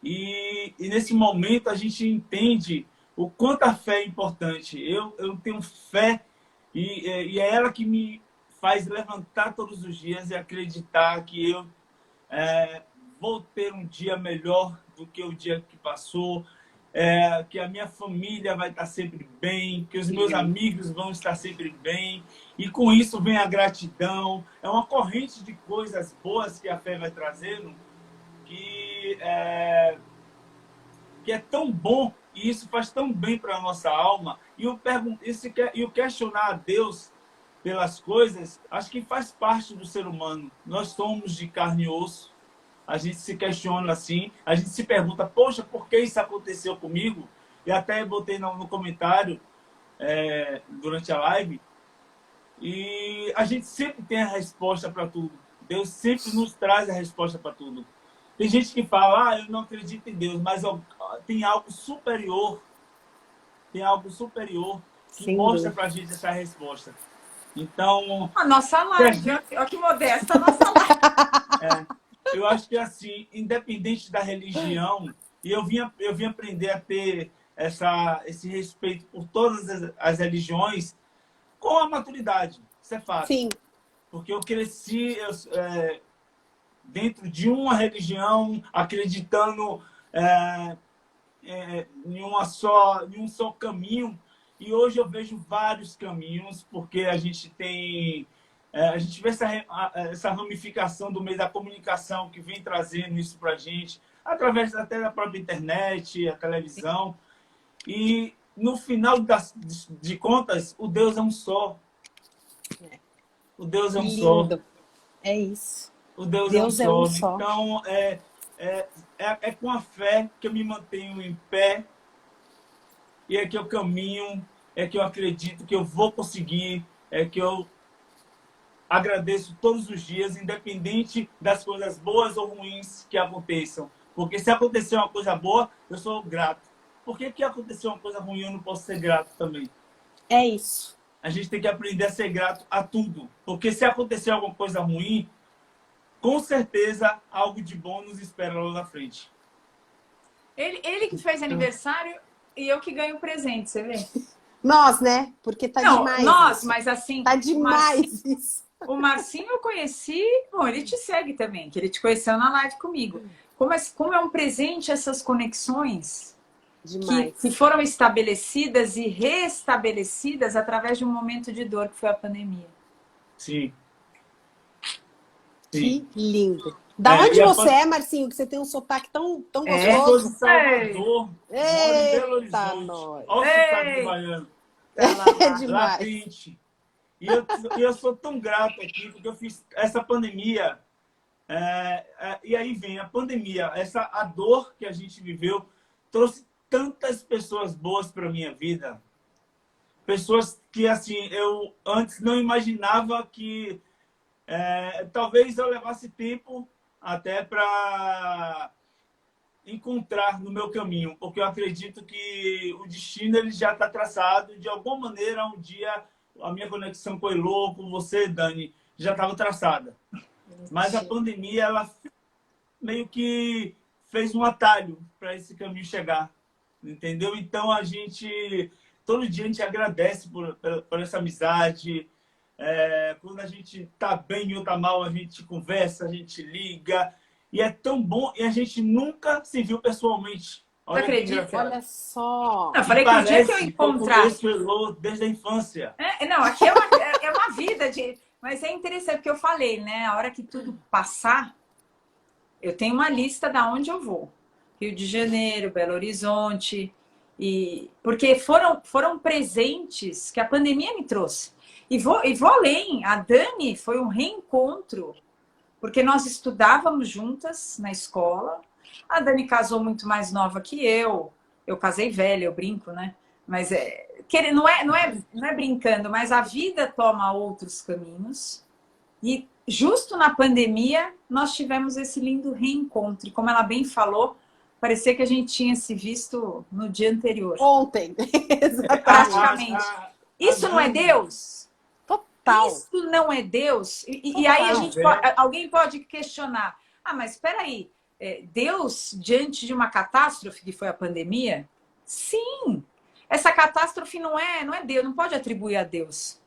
e nesse momento a gente entende o quanto a fé é importante. Eu tenho fé e é ela que me faz levantar todos os dias e acreditar que eu vou ter um dia melhor do que o dia que passou, que a minha família vai estar sempre bem, que os meus amigos vão estar sempre bem, e com isso vem a gratidão. É uma corrente de coisas boas que a fé vai trazendo, que é tão bom, e isso faz tão bem para a nossa alma. E o questionar a Deus pelas coisas, acho que faz parte do ser humano. Nós somos de carne e osso, a gente se questiona assim, a gente se pergunta, poxa, por que isso aconteceu comigo? E até botei no comentário durante a live, e a gente sempre tem a resposta para tudo. Deus sempre nos traz a resposta para tudo. Tem gente que fala, eu não acredito em Deus, mas tem algo superior, que Sem mostra dúvida. para a gente essa resposta. Então, A nossa live, olha que modesta a nossa live. eu acho que assim, independente da religião, e eu vim aprender a ter esse respeito por todas as religiões com a maturidade, isso é fato. Sim. Porque eu cresci dentro de uma religião, acreditando em um só caminho, e hoje eu vejo vários caminhos, porque a gente vê essa ramificação do meio da comunicação que vem trazendo isso para a gente, através até da própria internet, a televisão. E, no final de contas, o Deus é um só. O Deus é um só. É isso. O Deus é um só. Então, é com a fé que eu me mantenho em pé, e é que eu caminho, é que eu acredito que eu vou conseguir, é que eu agradeço todos os dias, independente das coisas boas ou ruins que aconteçam. Porque se acontecer uma coisa boa, eu sou grato. Por que aconteceu uma coisa ruim, eu não posso ser grato também? É isso. A gente tem que aprender a ser grato a tudo. Porque se acontecer alguma coisa ruim, com certeza algo de bom nos espera lá na frente. Ele que fez aniversário e eu que ganho o presente, você vê? Nós, né? Porque tá demais. Nós, isso. mas assim... Tá demais isso. O Marcinho eu conheci... Bom, ele te segue também, que ele te conheceu na live comigo. Como é um presente essas conexões que foram estabelecidas e restabelecidas através de um momento de dor que foi a pandemia. Sim. Que lindo. Da onde você é, Marcinho? Que você tem um sotaque tão gostoso. Eu sou de Salvador, moro em Belo Horizonte. Nós. Olha o sotaque do baiano. É demais. Latente. E eu sou tão grato aqui, porque eu fiz essa pandemia. E aí vem a pandemia. A dor que a gente viveu trouxe tantas pessoas boas para minha vida. Pessoas que, assim, eu antes não imaginava que talvez eu levasse tempo até para encontrar no meu caminho, porque eu acredito que o destino ele já está traçado. De alguma maneira, um dia, a minha conexão com o Elô, com você, Dani, já estava traçada. Mas a pandemia, ela meio que fez um atalho para esse caminho chegar, entendeu? Então, todo dia a gente agradece por essa amizade. Quando a gente tá bem ou tá mal, a gente conversa, a gente liga. E é tão bom. E a gente nunca se viu pessoalmente. Você acredita? Olha só. Eu falei que o dia que eu Parece encontrar... Deus falou desde a infância. Não, aqui é uma vida de... Mas é interessante, porque eu falei, né? A hora que tudo passar, eu tenho uma lista da onde eu vou. Rio de Janeiro, Belo Horizonte... Porque foram presentes que a pandemia me trouxe. E vou além. A Dani foi um reencontro, porque nós estudávamos juntas na escola. A Dani casou muito mais nova que eu. Eu casei velha, eu brinco, né? Mas não é brincando, mas a vida toma outros caminhos. E justo na pandemia, nós tivemos esse lindo reencontro. E como ela bem falou, parecia que a gente tinha se visto no dia anterior. Ontem. Praticamente. Isso não é Deus? Total. Isso não é Deus? E aí alguém pode questionar. Mas espera aí, Deus, diante de uma catástrofe que foi a pandemia? Sim! Essa catástrofe não é Deus, não pode atribuir a Deus.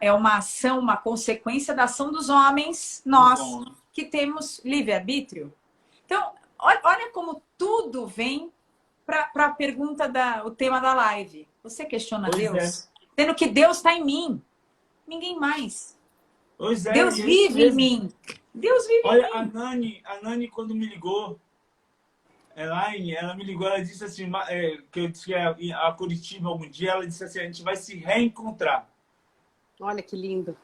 É uma ação, uma consequência da ação dos homens, nós, que temos livre-arbítrio. Então, olha como tudo vem para a pergunta, o tema da live. Você questiona Deus? Sendo que Deus está em mim. Ninguém mais. Pois é, Deus vive em mim. Deus vive em mim. Olha, a Nani, quando me ligou, Elaine, ela me ligou, ela disse assim, que eu disse que ia a Curitiba algum dia, ela disse assim, a gente vai se reencontrar. Olha que lindo.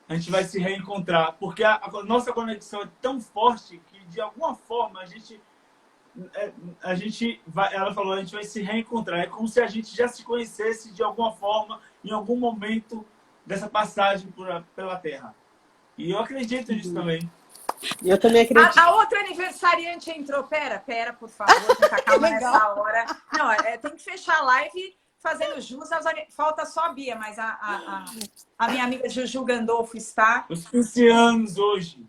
A gente vai se reencontrar, porque a nossa conexão é tão forte que, de alguma forma, ela falou, a gente vai se reencontrar. É como se a gente já se conhecesse de alguma forma, em algum momento dessa passagem pela Terra. E eu acredito nisso também. Eu também acredito. A outra aniversariante entrou. Pera, por favor, fica calma nessa hora. Não, tem que fechar a live fazendo jus aos... Falta só a Bia, mas a minha amiga Juju Gandolfo está... Os 15 anos hoje.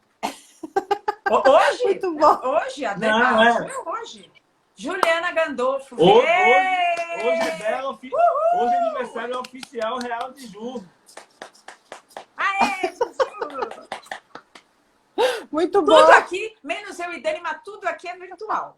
Hoje? Muito bom. Hoje? Hoje. Juliana Gandolfo. Hoje é dela, hoje é aniversário oficial real de Ju. Aê, Juju! Muito bom. Tudo aqui, menos eu e Dani, mas tudo aqui é virtual.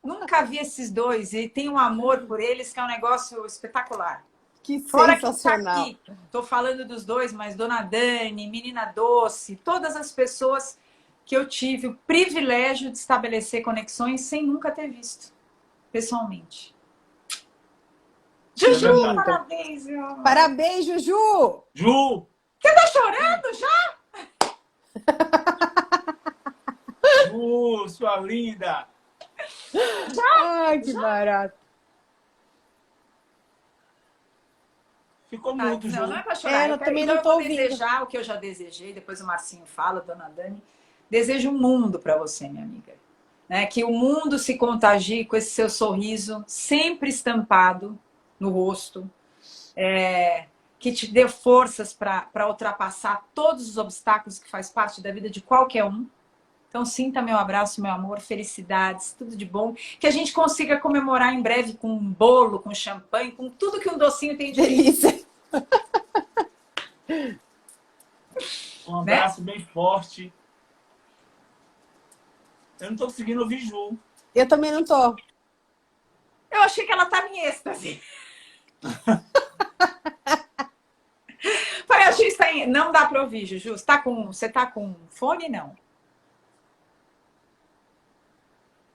Nunca vi esses dois e tenho um amor por eles que é um negócio espetacular. Que Fora sensacional. que tá aqui, tô falando dos dois, mas Dona Dani, Menina Doce, todas as pessoas que eu tive o privilégio de estabelecer conexões sem nunca ter visto, pessoalmente. Juju, parabéns, meu amor. Parabéns, Juju! Ju! Você tá chorando já? Ju, sua linda! Ai, que barato. Ficou muito, Ju. Não é pra chorar. Eu também não eu tô vou ouvindo. desejar o que eu já desejei, depois o Marcinho fala, Dona Dani. Desejo um mundo para você, minha amiga. Né? Que o mundo se contagie com esse seu sorriso sempre estampado no rosto. Que te dê forças para ultrapassar todos os obstáculos que faz parte da vida de qualquer um. Então, sinta meu abraço, meu amor, felicidades, tudo de bom. Que a gente consiga comemorar em breve com um bolo, com champanhe, com tudo que um docinho tem de delícia. Um abraço bem forte. Eu não tô conseguindo ouvir Ju. Eu também não tô. Eu achei que ela estava em êxtase. Falei, a Ju está em... Não dá para ouvir, Juju. Você tá com fone? Não.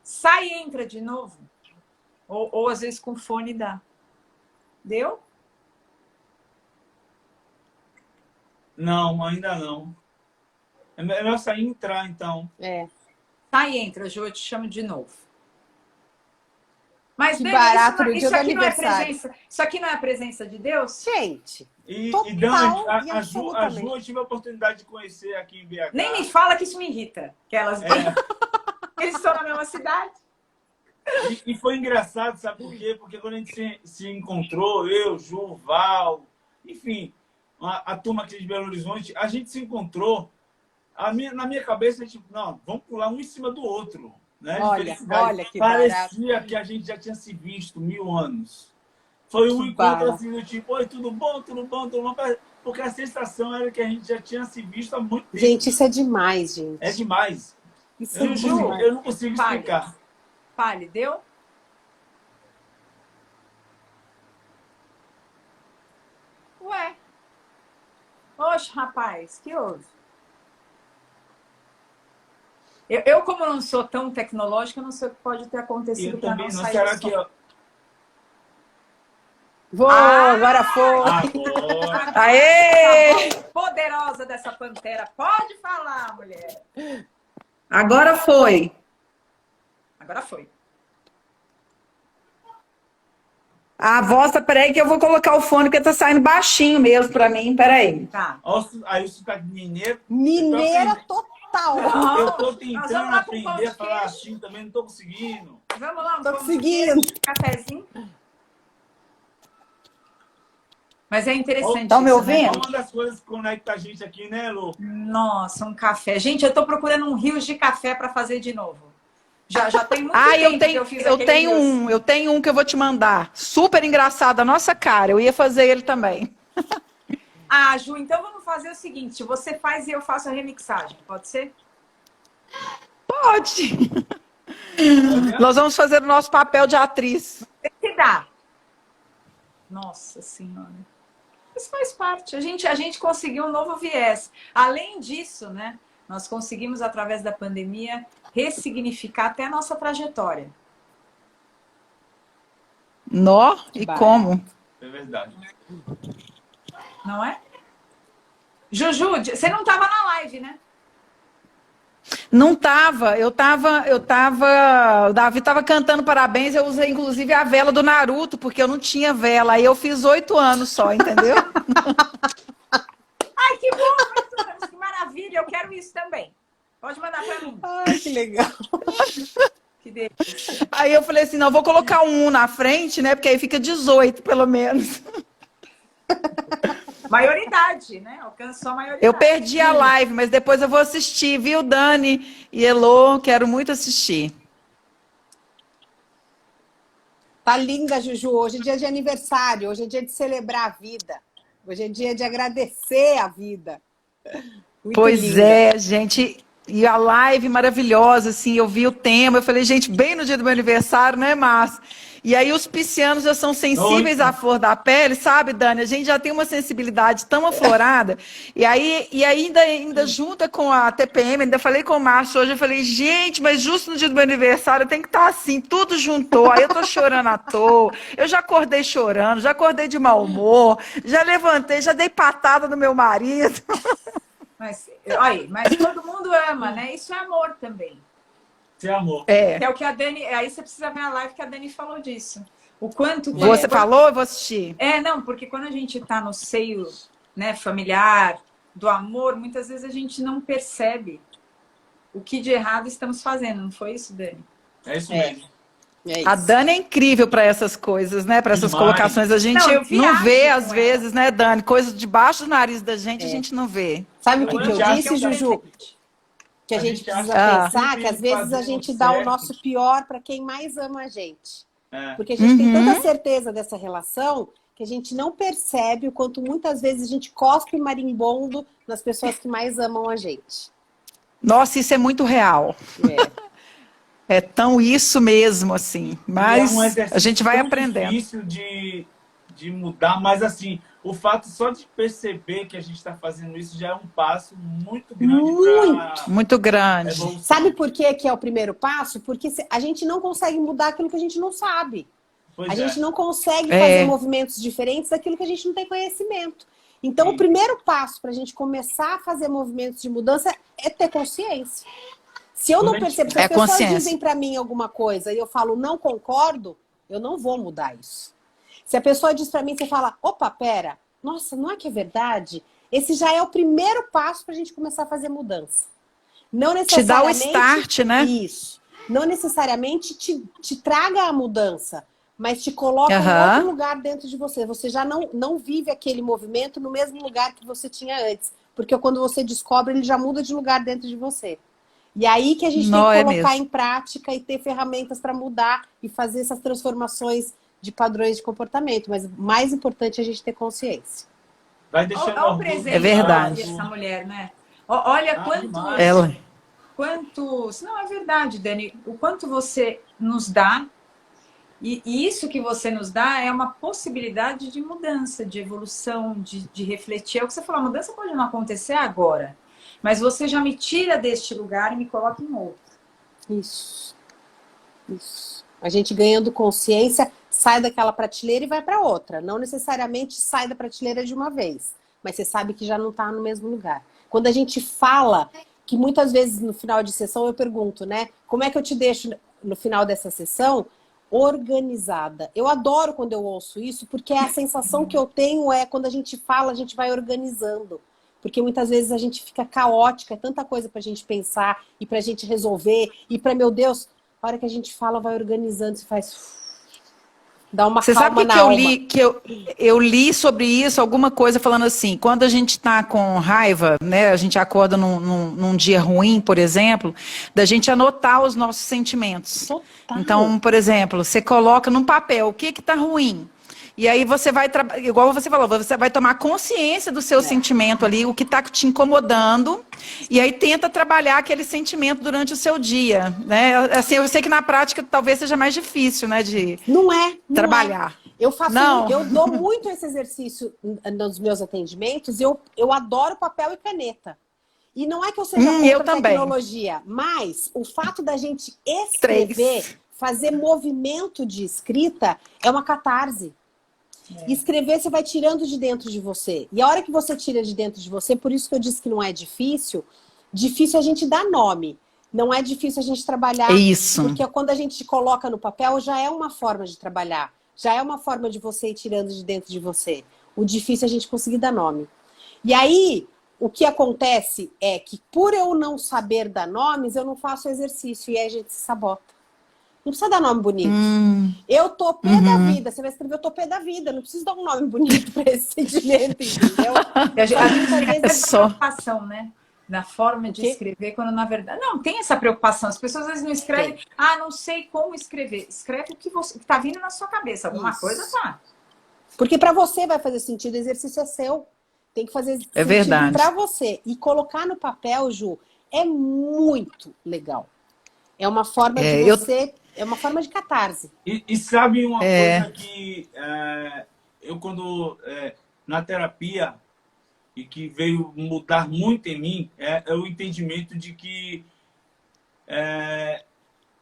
Sai e entra de novo. Ou às vezes com fone dá. Deu? Não, ainda não. É melhor sair e entrar, então. Sai e entra, Ju, eu te chamo de novo. Mas que barato no dia do aniversário. Isso aqui não é a presença de Deus? Gente, E total, Dani, a Ju eu tive a oportunidade de conhecer aqui em BH. Nem me fala que isso me irrita. Que elas eles estão na mesma cidade. E foi engraçado, sabe por quê? Porque quando a gente se encontrou, eu, Ju, Val, enfim, a turma aqui de Belo Horizonte, a gente se encontrou, na minha cabeça, tipo, não, vamos pular um em cima do outro. Né? Olha que parecia barato. que a gente já tinha se visto 1000 anos. Foi um encontro assim do tipo, oi, tudo bom, tudo bom, tudo bom. Porque a sensação era que a gente já tinha se visto há muito tempo. Gente, isso é demais, gente. É demais. Isso eu não consigo explicar. Fale, deu? Oxe, rapaz, que houve? Eu, como não sou tão tecnológica, não sei o que pode ter acontecido Eu para também não não. sair Será o que som. Agora foi. agora? Aê! Poderosa dessa pantera. Pode falar, mulher. Agora foi. Agora foi. A voz, peraí que eu vou colocar o fone, porque tá saindo baixinho mesmo pra mim, peraí. Tá. Aí o sotaque mineiro. Mineira total. Eu tô Nós vamos tentando lá pro pão aprender de a falar queijo. assim também, não tô conseguindo. Vamos lá, um Tô pão de conseguindo. queijo, um cafezinho. Mas é interessante Tão me isso, né? ouvindo? É uma das coisas que conecta a gente aqui, né, Lu? Nossa, um café. Gente, eu tô procurando um rios de café para fazer de novo. Já tem muito Ah, tempo que eu fiz eu aquele tenho rios. eu tenho um que eu vou te mandar. Super engraçado, a nossa cara. Eu ia fazer ele também. Ah, Ju, então vamos fazer o seguinte: você faz e eu faço a remixagem, pode ser? Pode. Olha, Nós vamos fazer o nosso papel de atriz. Tem que dar. Nossa Senhora. Isso faz parte. A gente conseguiu um novo viés. Além disso, né? Nós conseguimos, através da pandemia, ressignificar até a nossa trajetória. Nó e Barato. como? é verdade. Não é? Juju, você não estava na live, né? Não tava, o Davi tava cantando parabéns, eu usei inclusive a vela do Naruto, porque eu não tinha vela, aí eu fiz 8 anos só, entendeu? Ai, que bom! Que maravilha! Eu quero isso também. Pode mandar para mim. Ai, que legal. Que delícia. Aí eu falei assim, não, vou colocar um 1 na frente, né, porque aí fica 18 pelo menos. Maioridade, né? Alcançou a maioridade. Eu perdi a live, mas depois eu vou assistir, viu, Dani e Elô? Quero muito assistir. Tá linda, Juju. Hoje é dia de aniversário, hoje é dia de celebrar a vida. Hoje é dia de agradecer a vida. Muito Pois linda. é, gente. E a live maravilhosa, assim, eu vi o tema, eu falei, gente, bem no dia do meu aniversário, né, Márcio? E aí os piscianos já são sensíveis à flor da pele, sabe, Dani? A gente já tem uma sensibilidade tão aflorada. E ainda junta com a TPM, ainda falei com o Márcio hoje, eu falei, gente, mas justo no dia do meu aniversário tem que estar assim, tudo juntou. Aí eu tô chorando à toa, eu já acordei chorando, já acordei de mau humor, já levantei, já dei patada no meu marido. Mas, olha, mas todo mundo ama, né? Isso é amor também. Seu amor. É. Que é o que a Dani... Aí você precisa ver a live que a Dani falou disso. O quanto... Você falou? Eu vou assistir. Não, porque quando a gente está no seio, né, familiar, do amor, muitas vezes a gente não percebe o que de errado estamos fazendo. Não foi isso, Dani? É isso mesmo. É isso. A Dani é incrível para essas coisas, né? Para essas Demais. colocações. A gente Não, eu não viajo vê, com às ela. vezes, né, Dani? Coisas debaixo do nariz da gente, a gente não vê. Sabe o que, Eu que eu acho disse, que é um Juju? presente. Que a A gente gente precisa acha pensar que que às vezes a fazer gente o dá o certo. nosso pior para quem mais ama a gente. É. Porque a gente tem tanta certeza dessa relação que a gente não percebe o quanto muitas vezes a gente cospe marimbondo nas pessoas que mais amam a gente. Nossa, isso é muito real. É tão isso mesmo, assim. Mas E é um exercício a gente vai tão aprendendo. difícil de mudar, mas assim, o fato só de perceber que a gente está fazendo isso já é um passo muito grande para Muito grande. evolução. Sabe por que é o primeiro passo? Porque a gente não consegue mudar aquilo que a gente não sabe. Pois A é. gente não consegue fazer movimentos diferentes daquilo que a gente não tem conhecimento. Então, Sim. o primeiro passo para a gente começar a fazer movimentos de mudança é ter consciência. Se eu não percebo, se as pessoas dizem para mim alguma coisa e eu falo não concordo, eu não vou mudar isso. Se a pessoa diz para mim, você fala, opa, pera, nossa, não é que é verdade? Esse já é o primeiro passo para a gente começar a fazer mudança. Não necessariamente... Te dá o start, né? Isso. Não necessariamente te traga a mudança, mas te coloca em outro lugar dentro de você. Você já não vive aquele movimento no mesmo lugar que você tinha antes. Porque quando você descobre, ele já muda de lugar dentro de você. E aí que a gente tem que colocar em prática e ter ferramentas para mudar e fazer essas transformações de padrões de comportamento. Mas o mais importante é a gente ter consciência. Vai deixando Olha o presente É verdade. dessa mulher, né? Olha quanto... Não, é verdade, Dani. O quanto você nos dá E isso que você nos dá é uma possibilidade de mudança, de evolução, de refletir. É o que você falou, a mudança pode não acontecer agora, mas você já me tira deste lugar e me coloca em outro. Isso, isso. A gente ganhando consciência, sai daquela prateleira e vai para outra. Não necessariamente sai da prateleira de uma vez, mas você sabe que já não está no mesmo lugar. Quando a gente fala, que muitas vezes no final de sessão eu pergunto, né? Como é que eu te deixo no final dessa sessão organizada? Eu adoro quando eu ouço isso, porque a sensação que eu tenho é quando a gente fala, a gente vai organizando. Porque muitas vezes a gente fica caótica, é tanta coisa pra gente pensar e pra gente resolver, e pra, meu Deus, a hora que a gente fala, vai organizando, se faz. Dá uma Você calma sabe na que eu alma. li, eu li sobre isso, alguma coisa falando assim, quando a gente está com raiva, né, a gente acorda num dia ruim, por exemplo, da gente anotar os nossos sentimentos. Total. Então, por exemplo, você coloca num papel o que está ruim. E aí você vai, igual você falou, você vai tomar consciência do seu sentimento ali, o que está te incomodando, e aí tenta trabalhar aquele sentimento durante o seu dia, né? Assim, eu sei que na prática talvez seja mais difícil, né, de Não é. trabalhar. Eu faço, Não. eu dou muito esse exercício nos meus atendimentos, eu adoro papel e caneta. E não é que eu seja Eu contra a também. tecnologia, mas o fato da gente escrever, fazer movimento de escrita, é uma catarse. Escrever, você vai tirando de dentro de você. E a hora que você tira de dentro de você, por isso que eu disse que não é difícil, difícil a gente dar nome. Não é difícil a gente trabalhar. É isso. Porque quando a gente coloca no papel, já é uma forma de trabalhar. Já é uma forma de você ir tirando de dentro de você. O difícil é a gente conseguir dar nome. E aí, o que acontece é que por eu não saber dar nomes, eu não faço exercício. E aí a gente se sabota. Não precisa dar nome bonito. Eu tô pé da vida. Você vai escrever eu tô pé da vida. Não preciso dar um nome bonito para esse sentimento, entendeu? A gente às vezes Só. preocupação, né? Na forma de escrever, quando na verdade... Não, tem essa preocupação. As pessoas às vezes não escrevem. Não sei como escrever. Escreve o que tá vindo na sua cabeça. Alguma coisa tá. Porque para você vai fazer sentido, o exercício é seu. Tem que fazer sentido verdade. para você. E colocar no papel, Ju, é muito legal. É uma forma de você... É uma forma de catarse. E sabe uma coisa que eu quando na terapia e que veio mudar muito em mim é o entendimento de que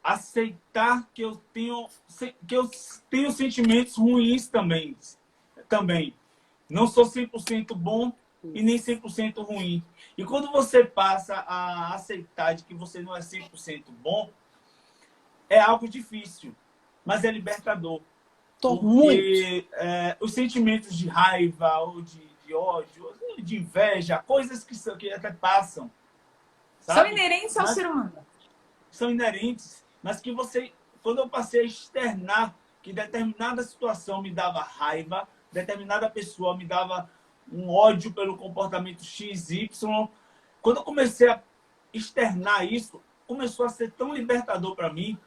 aceitar que eu tenho sentimentos ruins também. Não sou 100% bom e nem 100% ruim. E quando você passa a aceitar de que você não é 100% bom, é algo difícil, mas é libertador. Porque os sentimentos de raiva, ou de ódio, de inveja, coisas que até passam. Sabe? São inerentes ao ser humano. São inerentes, mas que você... Quando eu passei a externar que determinada situação me dava raiva, determinada pessoa me dava um ódio pelo comportamento XY, quando eu comecei a externar isso, começou a ser tão libertador para mim.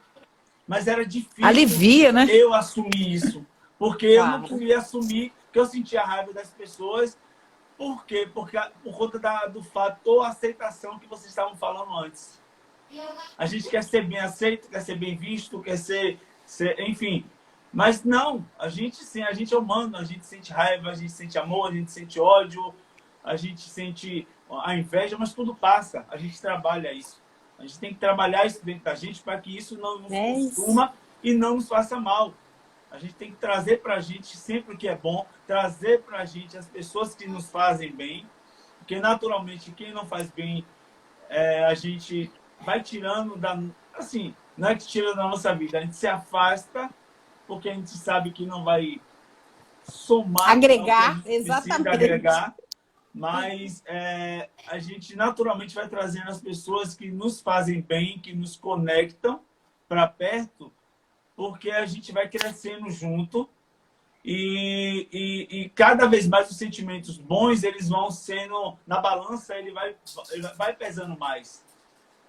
Mas era difícil. Alivia, né? Eu assumir isso. Porque eu não queria assumir que eu sentia raiva das pessoas. Por quê? Porque por conta do fator aceitação que vocês estavam falando antes. A gente quer ser bem aceito, quer ser bem visto, quer ser enfim. Mas não, a gente é humano, a gente sente raiva, a gente sente amor, a gente sente ódio, a gente sente a inveja, mas tudo passa. A gente trabalha isso. A gente tem que trabalhar isso dentro da gente para que isso não nos consuma e não nos faça mal. A gente tem que trazer para a gente sempre o que é bom, trazer para a gente as pessoas que nos fazem bem, porque naturalmente quem não faz bem, a gente vai tirando assim, não é que tira da nossa vida, a gente se afasta porque a gente sabe que não vai somar, agregar, exatamente, agregar. Mas a gente naturalmente vai trazendo as pessoas que nos fazem bem, que nos conectam para perto, porque a gente vai crescendo junto e cada vez mais os sentimentos bons, eles vão sendo, na balança, ele vai pesando mais.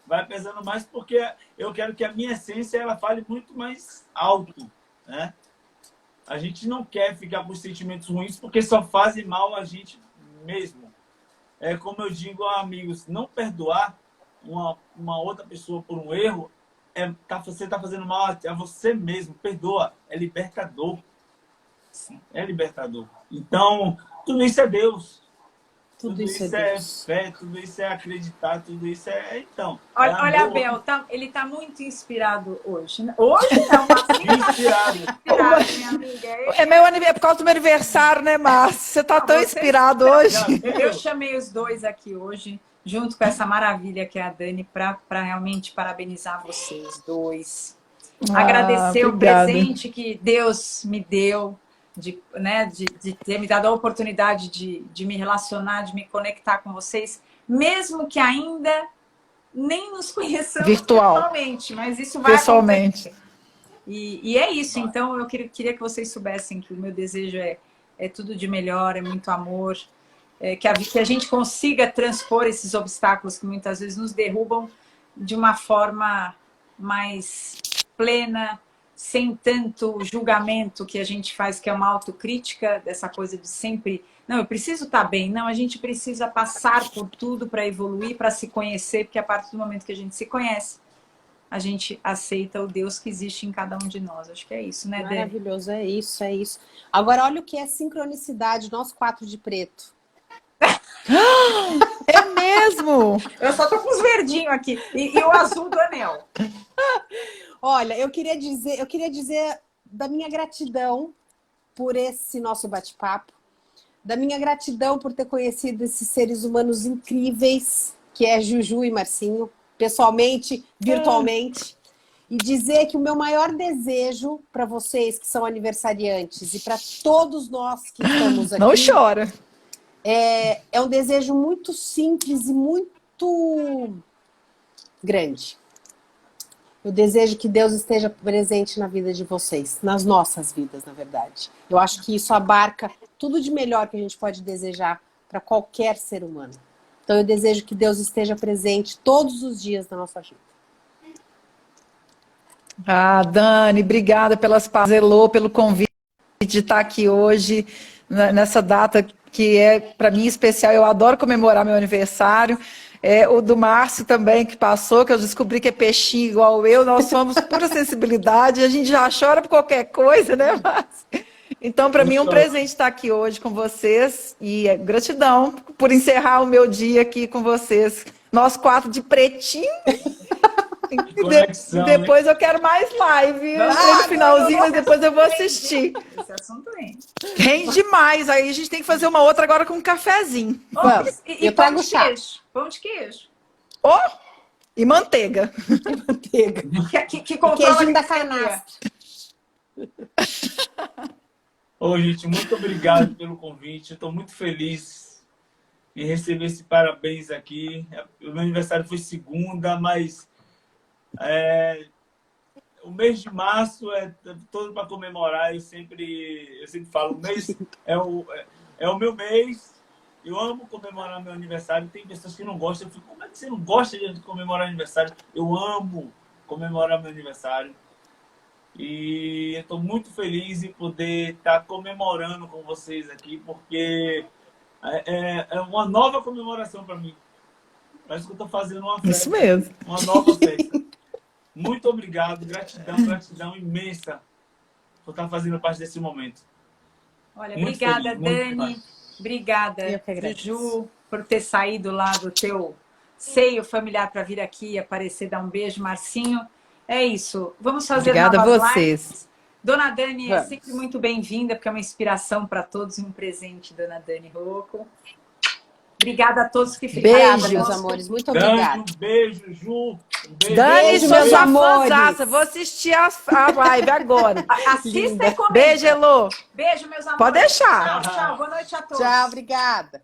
Vai pesando mais porque eu quero que a minha essência ela fale muito mais alto, né? A gente não quer ficar com sentimentos ruins porque só fazem mal a gente mesmo. Como eu digo a amigos, não perdoar uma outra pessoa por um erro você está fazendo mal a você mesmo. Perdoa. É libertador. É libertador. Então, tudo isso é Deus. Tudo isso é fé, tudo isso é acreditar, tudo isso é... Então, olha, Abel, ele está muito inspirado hoje. Né? Hoje não, mas inspirado, minha amiga. É por causa do meu aniversário, né, Márcio? Você está tão inspirado hoje. Eu chamei os dois aqui hoje, junto com essa maravilha que é a Dani, para realmente parabenizar vocês dois. Agradecer obrigada. O presente que Deus me deu, de ter me dado a oportunidade de me relacionar, de me conectar com vocês, mesmo que ainda nem nos conheçamos virtualmente, mas isso vai acontecer. E é isso, então eu queria que vocês soubessem que o meu desejo é tudo de melhor, é muito amor, que a gente consiga transpor esses obstáculos que muitas vezes nos derrubam de uma forma mais plena, sem tanto julgamento que a gente faz, que é uma autocrítica, dessa coisa de sempre... Não, eu preciso estar bem. Não, a gente precisa passar por tudo para evoluir, para se conhecer, porque a partir do momento que a gente se conhece, a gente aceita o Deus que existe em cada um de nós. Acho que é isso, né, Dani? Maravilhoso, é isso, é isso. Agora, olha o que é sincronicidade, nós 4 de preto. É mesmo? Eu só tô com os verdinhos aqui. E o azul do anel. Olha, eu queria dizer da minha gratidão por esse nosso bate-papo, da minha gratidão por ter conhecido esses seres humanos incríveis, que é Juju e Marcinho, pessoalmente, virtualmente, e dizer que o meu maior desejo para vocês que são aniversariantes e para todos nós que estamos aqui... Não chora. É um desejo muito simples e muito grande. Eu desejo que Deus esteja presente na vida de vocês, nas nossas vidas, na verdade. Eu acho que isso abarca tudo de melhor que a gente pode desejar para qualquer ser humano. Então eu desejo que Deus esteja presente todos os dias na nossa vida. Dani, obrigada pelas palavras, Elô, pelo convite de estar aqui hoje, nessa data que é, para mim, especial. Eu adoro comemorar meu aniversário. O do Márcio também, que passou, que eu descobri que é peixinho igual eu. Nós somos pura sensibilidade, a gente já chora por qualquer coisa, né, Márcio? Então, para mim, é um presente estar aqui hoje com vocês. E gratidão por encerrar o meu dia aqui com vocês. Nós 4 de pretinho. Conexão, depois eu quero mais live. No finalzinho, mas depois eu vou assistir. Esse assunto rende demais. Aí a gente tem que fazer uma outra agora com um cafezinho. Vamos. E pão de queijo. Pão de queijo. E manteiga. Que controla queijinho da canastra. Gente, muito obrigado pelo convite. Estou muito feliz em receber esse parabéns aqui. O meu aniversário foi segunda, mas o mês de março é todo para comemorar. Eu sempre falo, o mês é o meu mês. Eu amo comemorar meu aniversário. Tem pessoas que não gostam. Eu fico, como é que você não gosta de comemorar aniversário? Eu amo comemorar meu aniversário. E eu estou muito feliz em poder estar comemorando com vocês aqui, porque é uma nova comemoração para mim. Parece que eu estou fazendo uma festa. Isso mesmo. Uma nova festa. Muito obrigado, gratidão imensa por estar fazendo parte desse momento. Olha, muito obrigada, feliz, Dani. Obrigada, Juju, por ter saído lá do teu seio familiar para vir aqui e aparecer, dar um beijo, Marcinho. É isso. Vamos fazer Obrigada novas a vocês. lives. Dona Dani é sempre muito bem-vinda, porque é uma inspiração para todos e um presente, Dona Dani Rocco. Obrigada a todos que ficaram. Beijo, meus amores. Muito obrigada. Um beijo, Ju. Um beijo. Dani, sou sua fãzaça. Vou assistir a live agora. Assista e comenta. Beijo, Elô. Beijo, meus amores. Pode deixar. Tchau. Boa noite a todos. Tchau, obrigada.